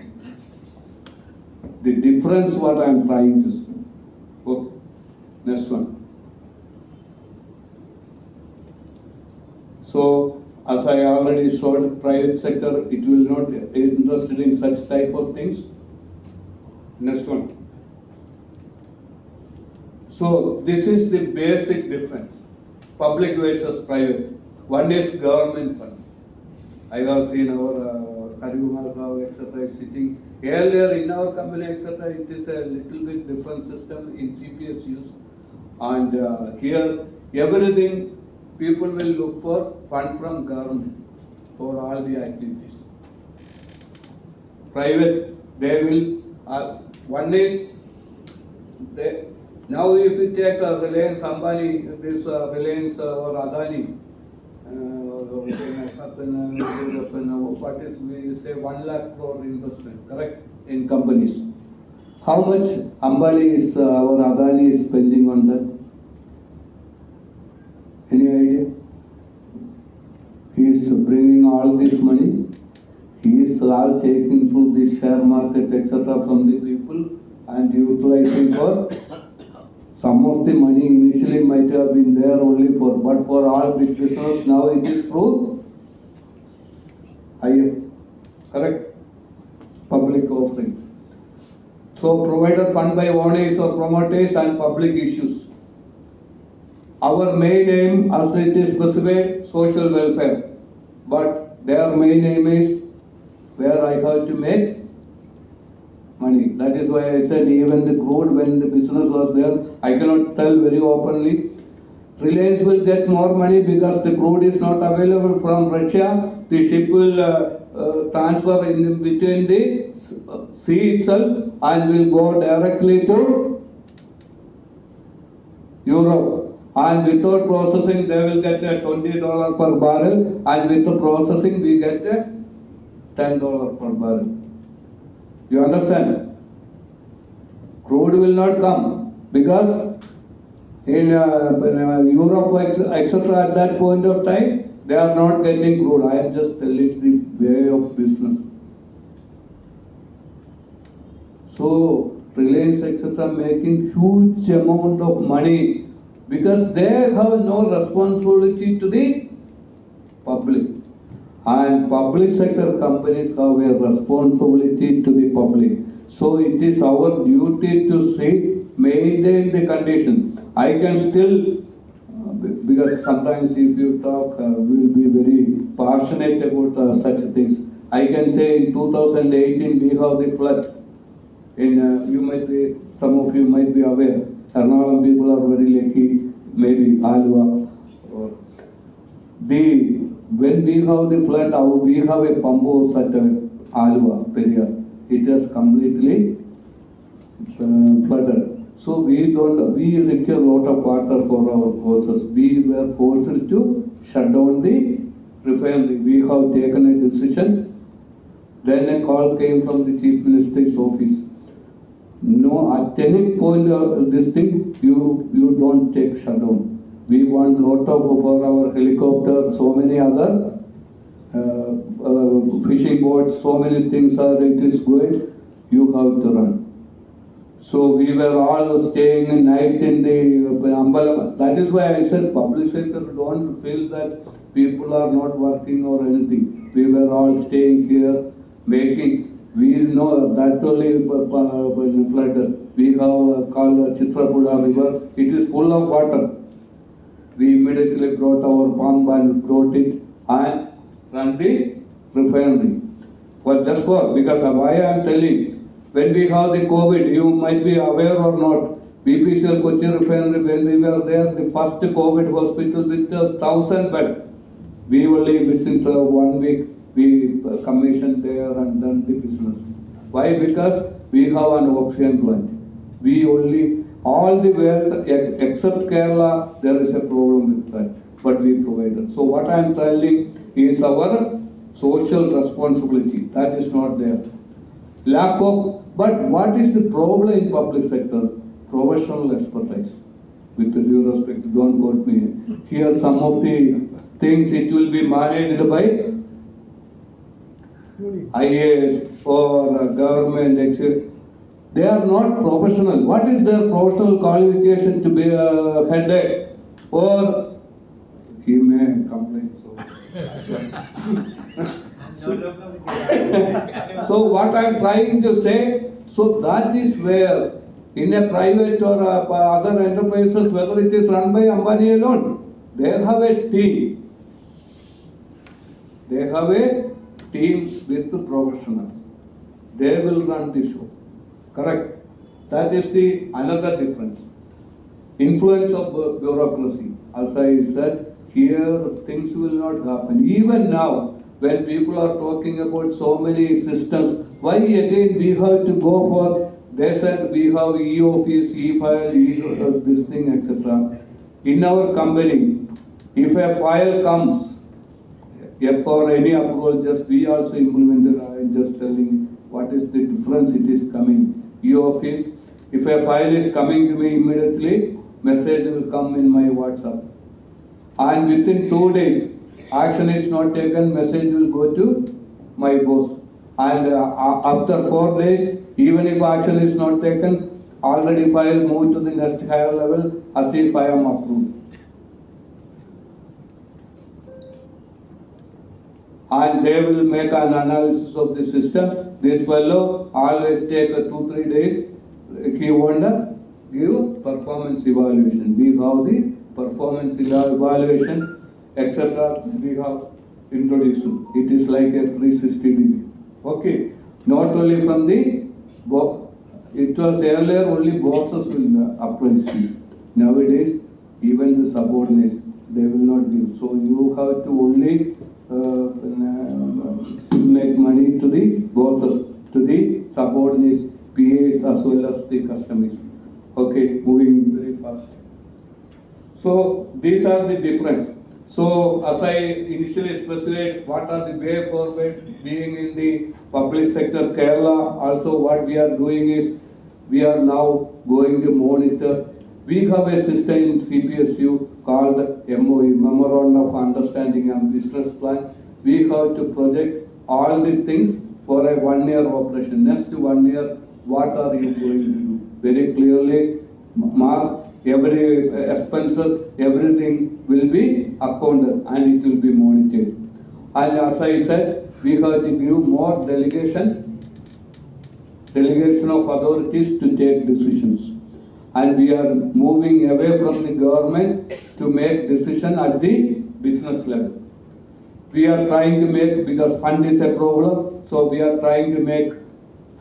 The difference what I am trying to say. Okay. Next one. So, as I already showed, private sector, it will not be interested in such type of things. Next one. So, this is the basic difference. Public versus private. One is government fund. I have seen our Karumazao, etc. is sitting. Earlier in our company, etc., it is a little bit different system in CPS use. And here, everything, people will look for fund from government for all the activities. Private, they will, one is, they, now if you take Reliance Ambani, this Reliance or Adani, what is, we say 1 lakh crore investment, correct, in companies. How much Ambani is or Adani is spending on that? Any idea? He is bringing all this money. He is all taking through the share market, etc., from the people and utilizing for some of the money initially might have been there only for, but for all big business now it is through higher, correct, public offerings. So provided fund by owners or promoters and public issues. Our main aim, as it is specified, social welfare, but their main aim is where I have to make money. That is why I said even the crude, when the business was there, I cannot tell very openly. Reliance will get more money because the crude is not available from Russia. The ship will transfer in between the sea itself and will go directly to Europe. And without processing, they will get a $20 per barrel, and with the processing, we get a $10 per barrel. You understand? Crude will not come because in Europe, etc., at that point of time, they are not getting crude. I am just telling the way of business. So, Reliance, etc., making huge amount of money because they have no responsibility to the public. And public sector companies have a responsibility to the public. So it is our duty to see, maintain the condition. I can still, because sometimes if you talk, we will be very passionate about such things. I can say in 2018 we have the flood. In you might be, some of you might be aware. Ernakulam people are very lucky, maybe Alva. Or when we have the flood, we have a pump house at Alva, Periyar. It has completely flooded. So we require a lot of water for our process. We were forced to shut down the refinery. We have taken a decision. Then a call came from the Chief Minister's office. No, at any point of this thing, you don't take shutdown. We want lot of for our helicopter, so many other fishing boats, so many things are it is going. You have to run. So we were all staying at night in the Ambalam. That is why I said public sector don't feel that people are not working or anything. We were all staying here, making. We know that only flooded. We have called Chitrapuda river. It is full of water. We immediately brought our pump and brought it and run the refinery. Because why I am telling, when we have the COVID, you might be aware or not, BPCL Kochi refinery, when we were there, the first COVID hospital with 1,000 beds. We only within 1 week, we commissioned there and done the business. Why? Because we have an oxygen plant. We only, all the world except Kerala, there is a problem with that. But we provided. So what I am telling is our social responsibility. That is not there. Lack of, but what is the problem in public sector? Professional expertise. With due respect, don't quote me. Here some of the things it will be managed by IAS or government, etc. They are not professional. What is their professional qualification to be a headache? Or he may complain so. So what I am trying to say, so that is where in a private or other enterprises, whether it is run by Ambani alone, they have a team. They have a team with the professionals. They will run the show. Correct? That is the another difference. Influence of bureaucracy. As I said, here things will not happen. Even now, when people are talking about so many systems, why again we have to go for, they said we have e-office, e-file, this thing, etc. In our company, if a file comes, for any approval, just we also implemented, I am just telling what is the difference it is coming. E-office, if a file is coming to me immediately, message will come in my WhatsApp. And within 2 days, action is not taken, message will go to my boss. And after 4 days, even if action is not taken, already file moved to the next higher level as if I am approved. And they will make an analysis of the system. This fellow always take 2-3 days. He wanna give performance evaluation. We have the performance evaluation, etc. We have introduced. It is like a 360-degree. Okay. Not only from the it was earlier only bosses will approach you. Nowadays, even the subordinates, they will not give. So you have to only make money to the bosses, to the subordinates, PAs as well as the customers. Okay, moving very fast. So these are the difference. So as I initially specified, what are the way forward being in the public sector, Kerala, also what we are doing is, we are now going to monitor. We have a system in CPSU called MOE, Memorandum of Understanding and Business Plan. We have to project all the things for a 1-year operation. Next 1 year, what are you going to do? Very clearly, mark every expenses, everything will be accounted and it will be monitored. And as I said, we have to give more delegation of authorities to take decisions. And we are moving away from the government to make decision at the business level. We are trying to make, because fund is a problem, so we are trying to make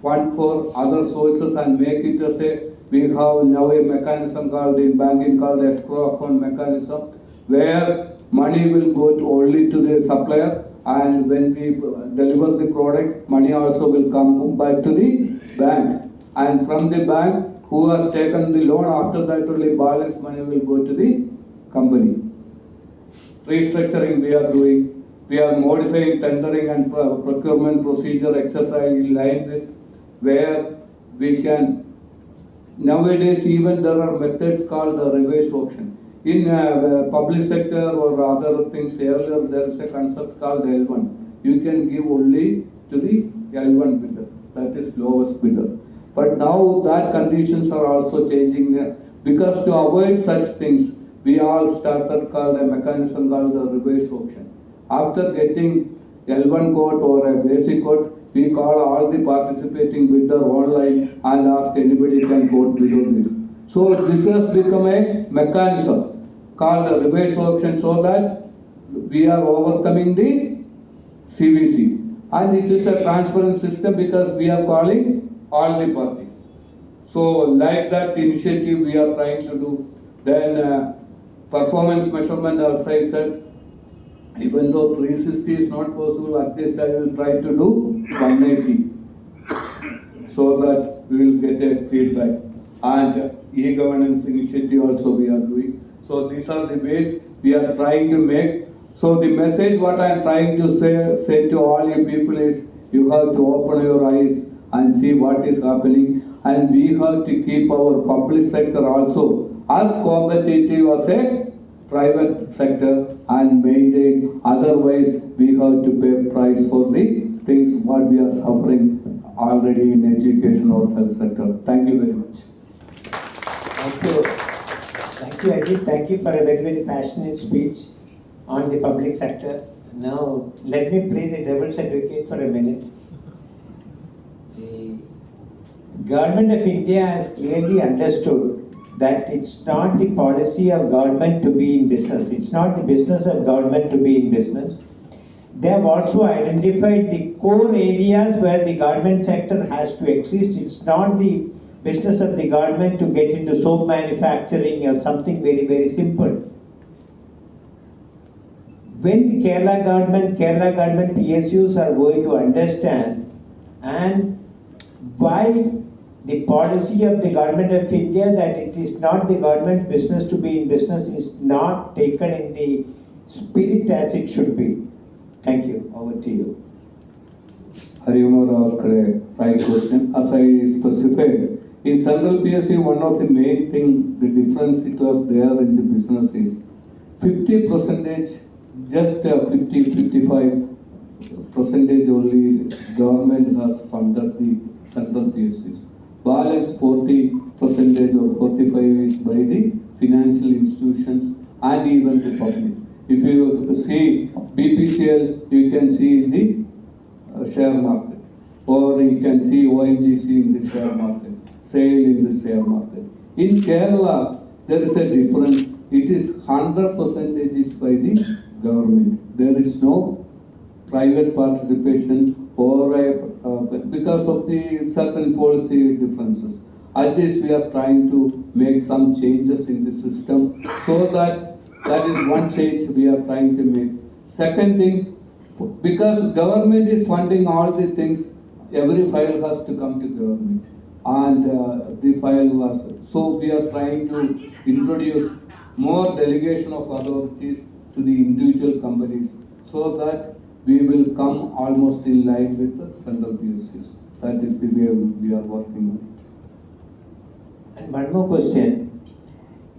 fund for other sources and make it as a, we have now a mechanism called in banking called escrow account mechanism, where money will go to only to the supplier, and when we deliver the product, money also will come back to the bank. And from the bank, who has taken the loan, after that only balance money will go to the company. Restructuring we are doing. We are modifying tendering and procurement procedure, etc. in line with where we can. Nowadays, even there are methods called reverse auction. In public sector or other things, earlier there is a concept called L1. You can give only to the L1 bidder, that is lowest bidder. But now that conditions are also changing there. Because to avoid such things, we all started called a mechanism called the reverse auction. After getting L1 quote or a basic quote, we call all the participating bidder online and ask anybody can quote below this. So this has become a mechanism called the reverse auction, so that we are overcoming the CVC. And it is a transparent system because we are calling all the parties. So like that initiative we are trying to do. Then performance measurement, as I said, even though 360 is not possible, at least I will try to do 180 so that we will get a feedback. And e-governance initiative also we are doing. So these are the ways we are trying to make. So the message what I am trying to say to all you people is, you have to open your eyes and see what is happening, and we have to keep our public sector also as competitive as a private sector and maintain. Otherwise, we have to pay price for the things what we are suffering already in education or health sector. Thank you very much. Thank you. Thank you, Ajith. Thank you for a very, very passionate speech on the public sector. Now, let me play the devil's advocate for a minute. The government of India has clearly understood that it's not the policy of government to be in business. It's not the business of government to be in business. they have also identified the core areas where the government sector has to exist. It's not the business of the government to get into soap manufacturing or something very, very simple. When the Kerala government PSUs are going to understand and why the policy of the government of India that it is not the government business to be in business is not taken in the spirit as it should be. Thank you. Over to you. Hariomar asked a right question. As I specified, in central PSC, one of the main thing, the difference it was there in the business is 50%, just 50-55% only government has funded the central PSCs. Balance 40% or 45% is by the financial institutions and even the public. If you see BPCL, you can see in the share market, or you can see ONGC in the share market, SAIL in the share market. In Kerala, there is a difference. It is 100% is by the government. There is no private participation or because of the certain policy differences. At this, we are trying to make some changes in the system so that is one change we are trying to make. Second thing, because government is funding all the things, every file has to come to government, and the file was. So we are trying to introduce more delegation of authorities to the individual companies, so that we will come almost in line with the central PSCs. That is the way we are working on. And one more question.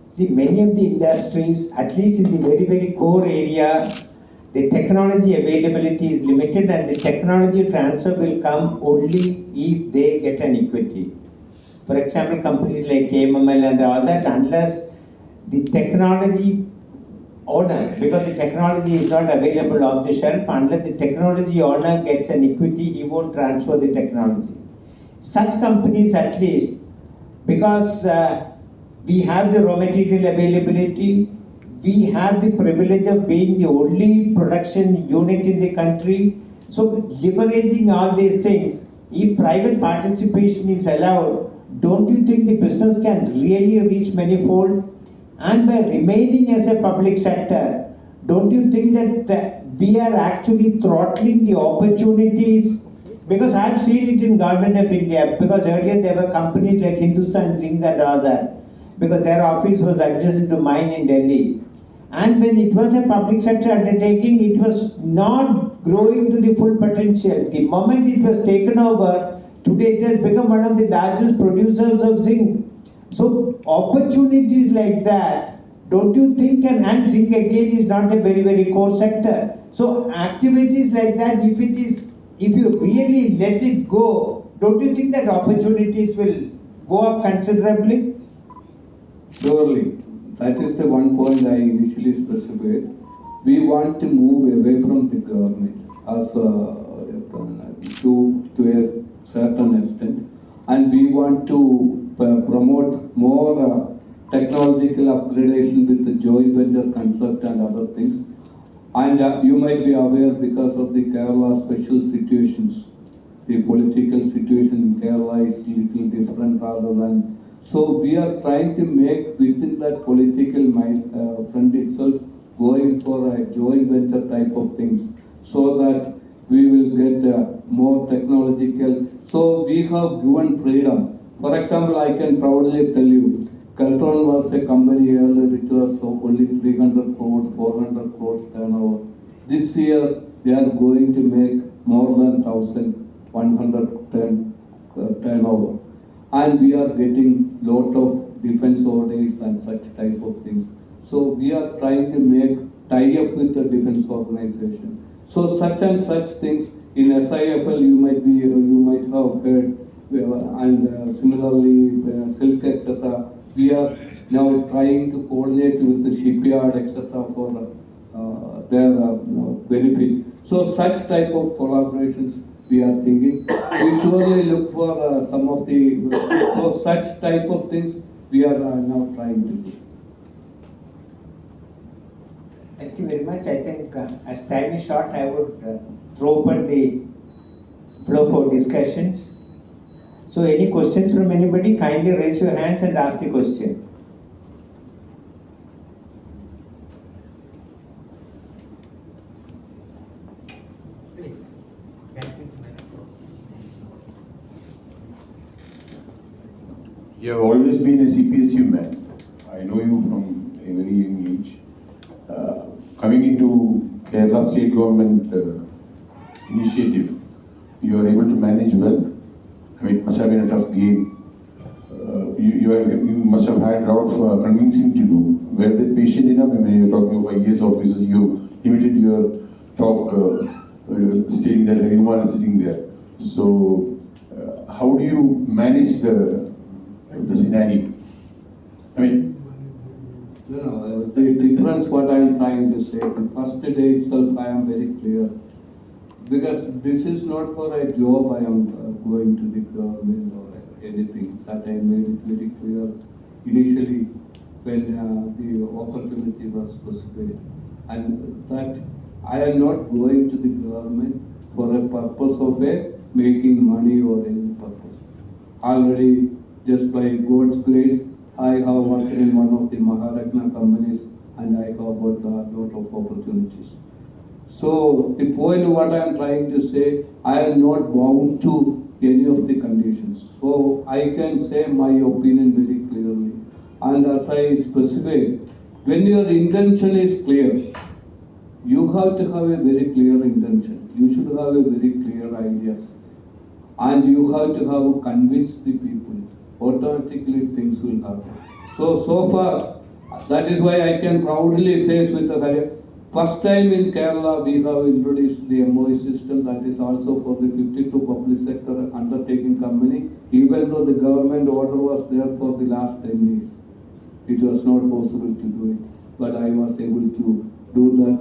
See, many of the industries, at least in the very, very core area, the technology availability is limited and the technology transfer will come only if they get an equity. For example, companies like KMA and all that, unless the technology owner, because the technology is not available off the shelf, unless the technology owner gets an equity, he won't transfer the technology. Such companies at least, because we have the raw material availability, we have the privilege of being the only production unit in the country. So leveraging all these things, if private participation is allowed, don't you think the business can really reach manifold? And by remaining as a public sector, don't you think that we are actually throttling the opportunities? Because I've seen it in Government of India, because earlier there were companies like Hindustan Zinc and all that, because their office was adjacent to mine in Delhi. And when it was a public sector undertaking, it was not growing to the full potential. The moment it was taken over, today it has become one of the largest producers of zinc. So opportunities like that, don't you think, and zinc again is not a very, very core sector. So activities like that, if you really let it go, don't you think that opportunities will go up considerably? Surely. That is the one point I initially specified. We want to move away from the government as to a certain extent, and we want to promote more technological upgradation with the joint venture concept and other things. And you might be aware, because of the Kerala special situations, the political situation in Kerala is a little different rather than. So we are trying to make within that political front itself, going for a joint venture type of things, so that we will get more technological. So we have given freedom. For example, I can proudly tell you, Caltron was a company earlier which was only 300 crores, 400 crores turnover. This year they are going to make more than 1,110 turnover. And we are getting lot of defense orders and such type of things. So we are trying to make tie up with the defense organization. So such and such things in SIFL you might have heard, and similarly silk etc. We are now trying to coordinate with the shipyard etc. for their benefit. So such type of collaborations we are thinking. We surely look for some of the for such type of things we are now trying to do. Thank you very much. I think as time is short, I would throw open the floor for discussions. So any questions from anybody? Kindly raise your hands and ask the question. Please. You have always been a CPSU man. I know you from a very young age. Coming into Kerala state government initiative, you are able to manage well. I mean, it must have been a tough game. You must have had a lot of convincing to do. Were they patient enough? I mean, you're talking about IAS officers, you limited your talk stating that everyone is sitting there. So, how do you manage the scenario? I mean, the difference what I am trying to say, the first day itself I am very clear. Because this is not for a job I am going to the government or anything. That I made it very clear initially when the opportunity was specified. And that I am not going to the government for a purpose of making money or any purpose. Already, just by God's grace, I have worked in one of the Maharatna companies and I have got a lot of opportunities. So the point what I am trying to say, I am not bound to any of the conditions. So I can say my opinion very clearly. And as I specified, when your intention is clear, you have to have a very clear intention. You should have a very clear ideas. And you have to have convinced the people. Automatically things will happen. So far, that is why I can proudly say with the first time in Kerala we have introduced the MOE system, that is also for the 52 public sector undertaking company, even though the government order was there for the last 10 years. It was not possible to do it, but I was able to do that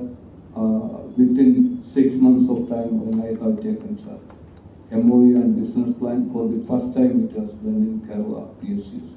within 6 months of time when I have taken charge. MOE and business plan for the first time it was done in Kerala PSUs.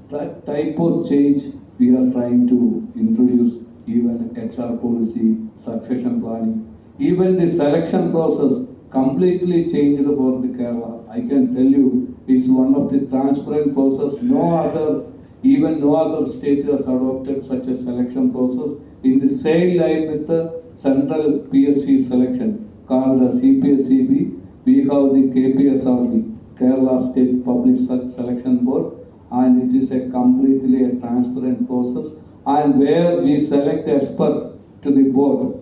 That type of change we are trying to introduce, even HR policy, succession planning, even the selection process completely changed for the Kerala. I can tell you it's one of the transparent process. No other state has adopted such a selection process in the same line with the central PSC selection called the CPSCB. We have the KPSRB, Kerala State Public Selection Board, and it is a completely a transparent process, and where we select expert to the board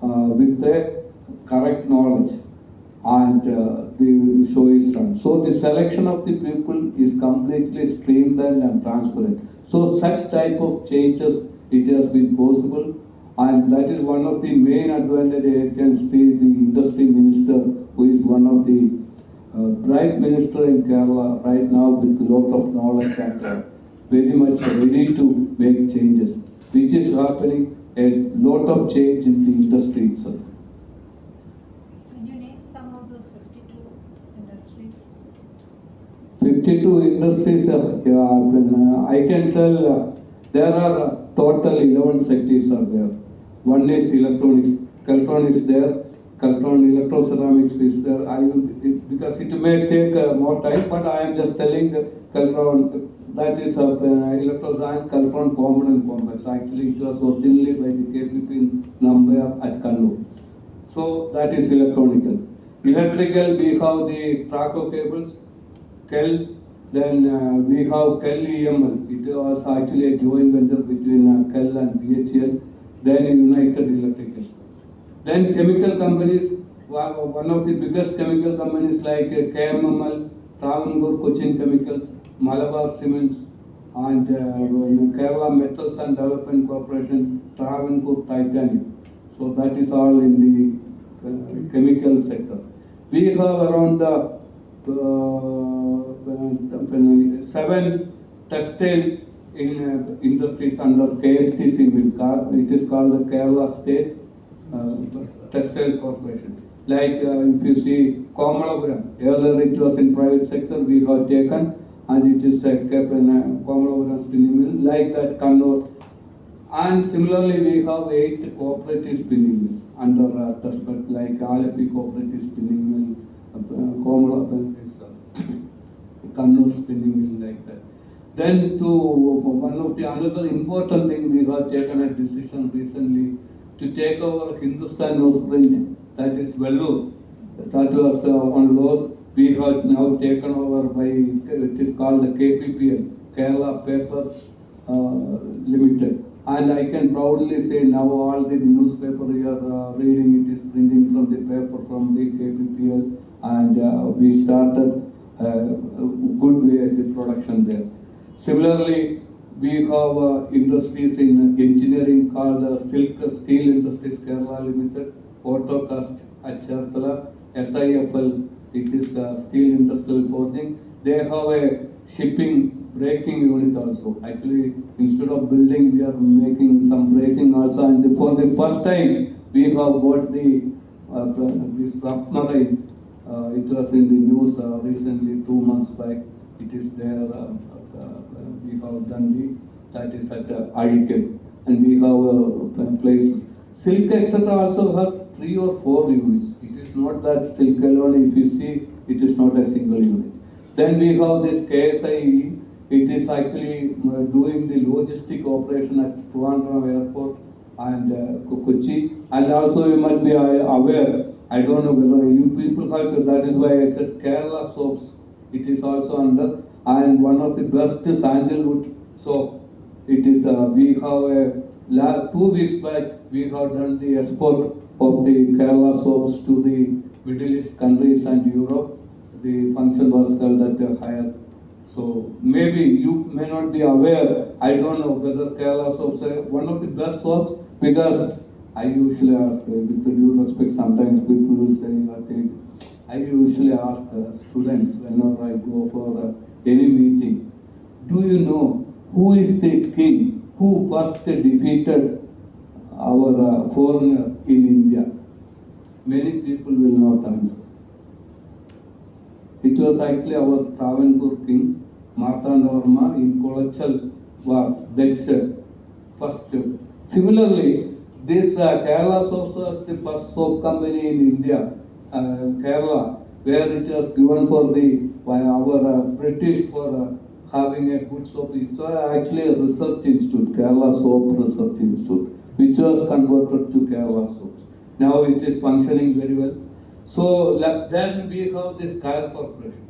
with the correct knowledge, and the show is run. So the selection of the people is completely streamlined and transparent. So such type of changes it has been possible, and that is one of the main advantages I can see the industry minister, who is one of the bright minister in Kerala right now with a lot of knowledge and very much ready to make changes, which is happening a lot of change in the industry itself. Can you name some of those 52 industries? 52 industries, I can tell there are total 11 sectors are there. One is electronics, Keltron is there, Keltron electroceramics is there. Because it may take more time, but I am just telling Keltron, that is electroceramics, Keltron component complex. Actually, it was originally by the KPP number at Kannur. So that is electronical. Electrical, we have the Traco cables, KEL, then we have KEL EML. It was actually a joint venture between KEL and BHEL, then United Electricals. Then chemical companies, one of the biggest chemical companies like KMA, Travancore Cochin Chemicals, Malabar Cements, and Kerala Metals and Development Corporation, Travancore Titanium. So that is all in the chemical sector. We have around 7 textile industries under KSTC. It is called the Kerala State Textile Corporation. Like if you see Komalapuram, earlier it was in private sector, we have taken, and it is kept in Komalapuram spinning mill. Like that Kannur, And similarly, we have 8 cooperative spinning mills under the spec like Alapi Cooperative Spinning Mill, Kannur Spinning Mill, like that. Then to one of the another important thing, we have taken a decision recently to take over Hindustan Newsprint, that is Vellore. That was on loss. We have now taken over by, it is called the KPPL, Kerala Paper Limited. And I can proudly say now all the newspaper we are reading, it is printing from the paper from the KPPL, and we started a good way the production there. Similarly, we have industries in engineering called Silk Steel Industries Kerala Limited, Autocast at Cherthala, SIFL, it is Steel Industrial Forging. They have a shipping braking unit also. Actually, instead of building, we are making some braking also. And for the first time, we have got the submarine. It was in the news recently, 2 months back. It is there. We have done that is at Ajith, and we have places. Silk etc. also has 3 or 4 units. It is not that Silk alone. If you see, it is not a single unit. Then we have this KSI. It is actually doing the logistic operation at Trivandrum Airport and Kochi. And also you might be aware, I don't know whether you people have to, that is why I said Kerala soaps. It is also under, and one of the best sandalwood soap. It is, we have 2 weeks back, we have done the export of the Kerala soaps to the Middle East countries and Europe. The function was called at higher. So maybe you may not be aware, I don't know whether Kerala soaps are one of the best soaps, because I usually ask, with due respect, sometimes people will say, I usually ask students whenever I go for any meeting, do you know who is the king who first defeated our foreigner in India? Many people will not answer. It was actually our Travancore king, Marthandavarma, in Kolachal war, that's first. Similarly, this Kerala soaps was the first soap company in India, Kerala, where it was given for by our British for having a good soap. It was actually a research institute, Kerala Soap Research Institute, which was converted to Kerala soaps. Now it is functioning very well. So then we have this Kaya Corporation.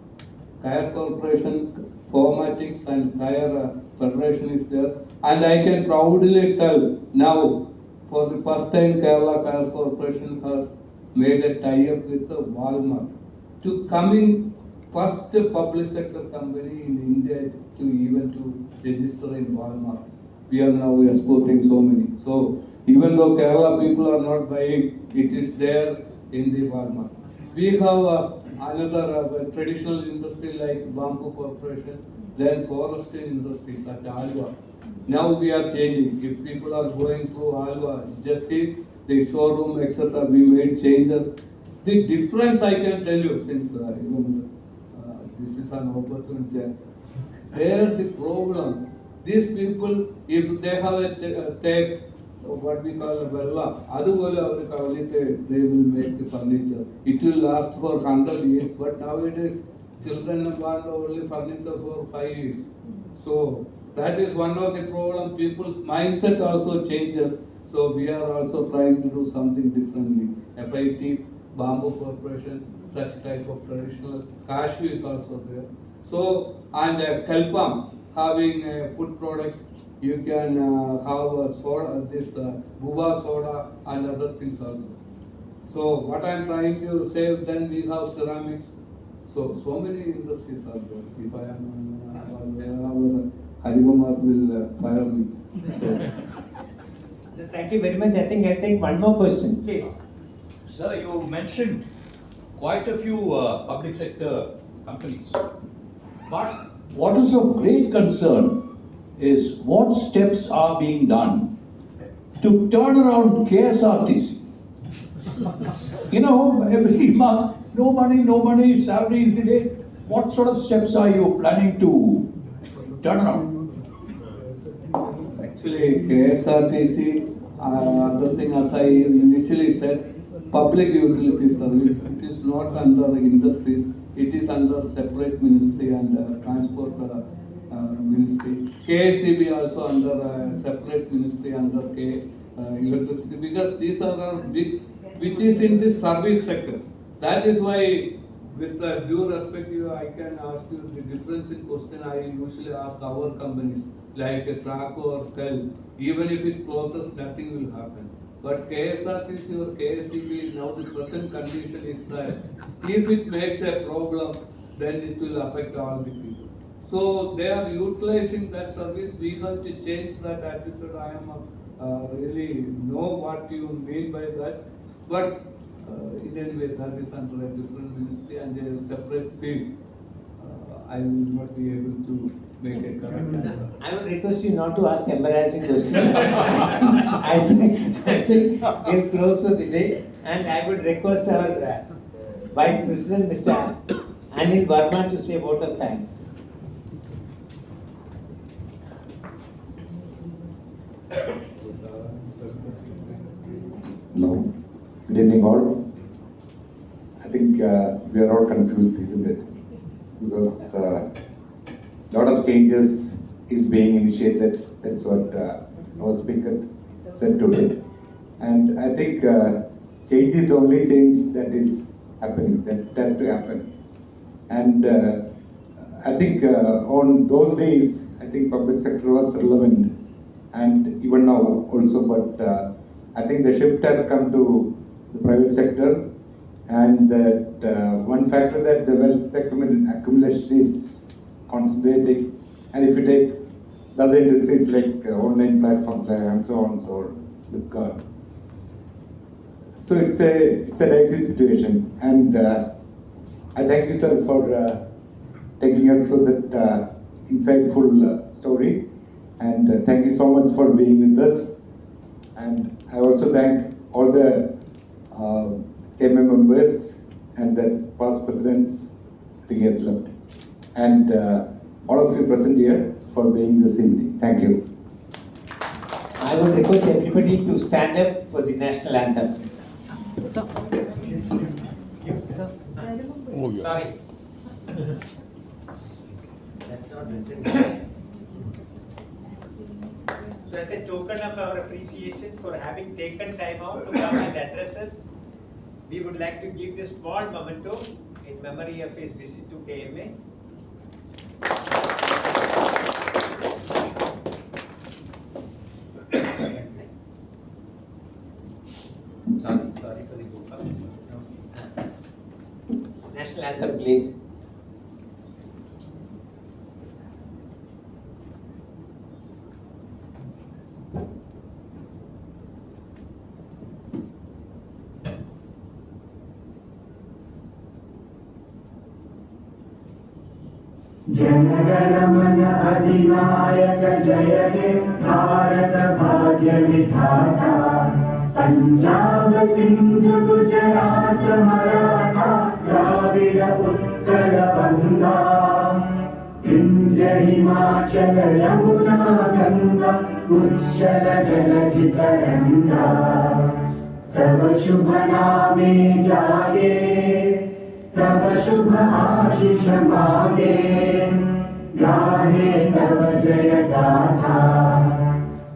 Kaya Corporation, Formatics and Kaya Federation is there. And I can proudly tell now, for the first time, Kerala Kaya Corporation has made a tie-up with Walmart to coming first public sector company in India to even to register in Walmart. We are now exporting so many. So even though Kerala people are not buying, it is there in the Walmart. We have another traditional industry like Bamboo Corporation, then forestry industries at Alva. Now we are changing. If people are going through Alva, just see the showroom, etc. We made changes. The difference I can tell you, since this is an opportunity. There the problem, these people, if they have a take, what we call a vella, they will make the furniture. It will last for 100 years, but nowadays children want only furniture for 5 years. So that is one of the problem. People's mindset also changes. So we are also trying to do something differently. FIT, Bamboo Corporation, such type of traditional. Cashew is also there. So, and Kalpam, having food products, you can have soda, this Buba soda and other things also. So what I am trying to say, then we have ceramics. So many industries are there. If I am Harikumar will fire me. So. Thank you very much. I think I'll take one more question, please. Sir, you mentioned quite a few public sector companies. But what is of great concern is what steps are being done to turn around KSRTC. Every month, no money, salary is delayed. What sort of steps are you planning to turn around? Actually, KSRTC, other thing as I initially said, public utility service, it is not under industries, it is under separate ministry and transport ministry. KSEB also under separate ministry under electricity, because these are our big, which is in the service sector. That is why, with due respect to you, I can ask you the difference in question I usually ask our companies like Track or Tel. Even if it closes, nothing will happen. But KSRTC or KSEB, now the present condition is that if it makes a problem, then it will affect all the people. So they are utilizing that service. We have to change that attitude. I am really know what you mean by that. But in any way, that is under a different ministry and a separate field. I will not be able to make a correct answer. I would request you not to ask embarrassing questions. I think we're close to the day, and I would request our Vice President, Mr. Anil Verma, to say a vote of thanks. No. Good evening all. I think we are all confused, isn't it? Because lot of changes is being initiated. That's what our speaker said today. And I think change is the only change that is happening, that has to happen. And I think on those days, I think public sector was relevant, and even now also, but I think the shift has come to the private sector, and that one factor that the wealth accumulation is concentrating, and if you take the other industries like online platforms and so on, so Flipkart. So it's a dicey situation, and I thank you, sir, for taking us through that insightful story, and thank you so much for being with us. And I also thank all the KMA members and the past presidents, I think he has left, and all of you present here for being this evening. Thank you. I would request everybody to stand up for the national anthem. Sorry. That's not written. So as a token of our appreciation for having taken time out to come and address us, we would like to give this small memento in memory of his visit to KMA. Sorry for the goof up. National anthem, please. Jana Gana Mana अधिनायक जय हे भारत भाग्य विधाता पंजाब सिंध गुजरात मराठा द्राविड़ उत्कल बंगा विंध्य हिमाचल यमुना गंगा उच्छल जलधि तरंगा तव शुभ नामे जागे तब शुभ आशीष मागे गाहे तब जय गाथा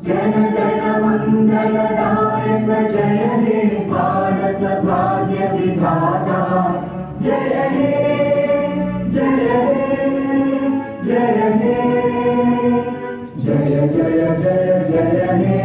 जन गण मंगल दायक जय हे भारत भाग्य विधाता जय हे जय हे जय हे जय जय जय जय हे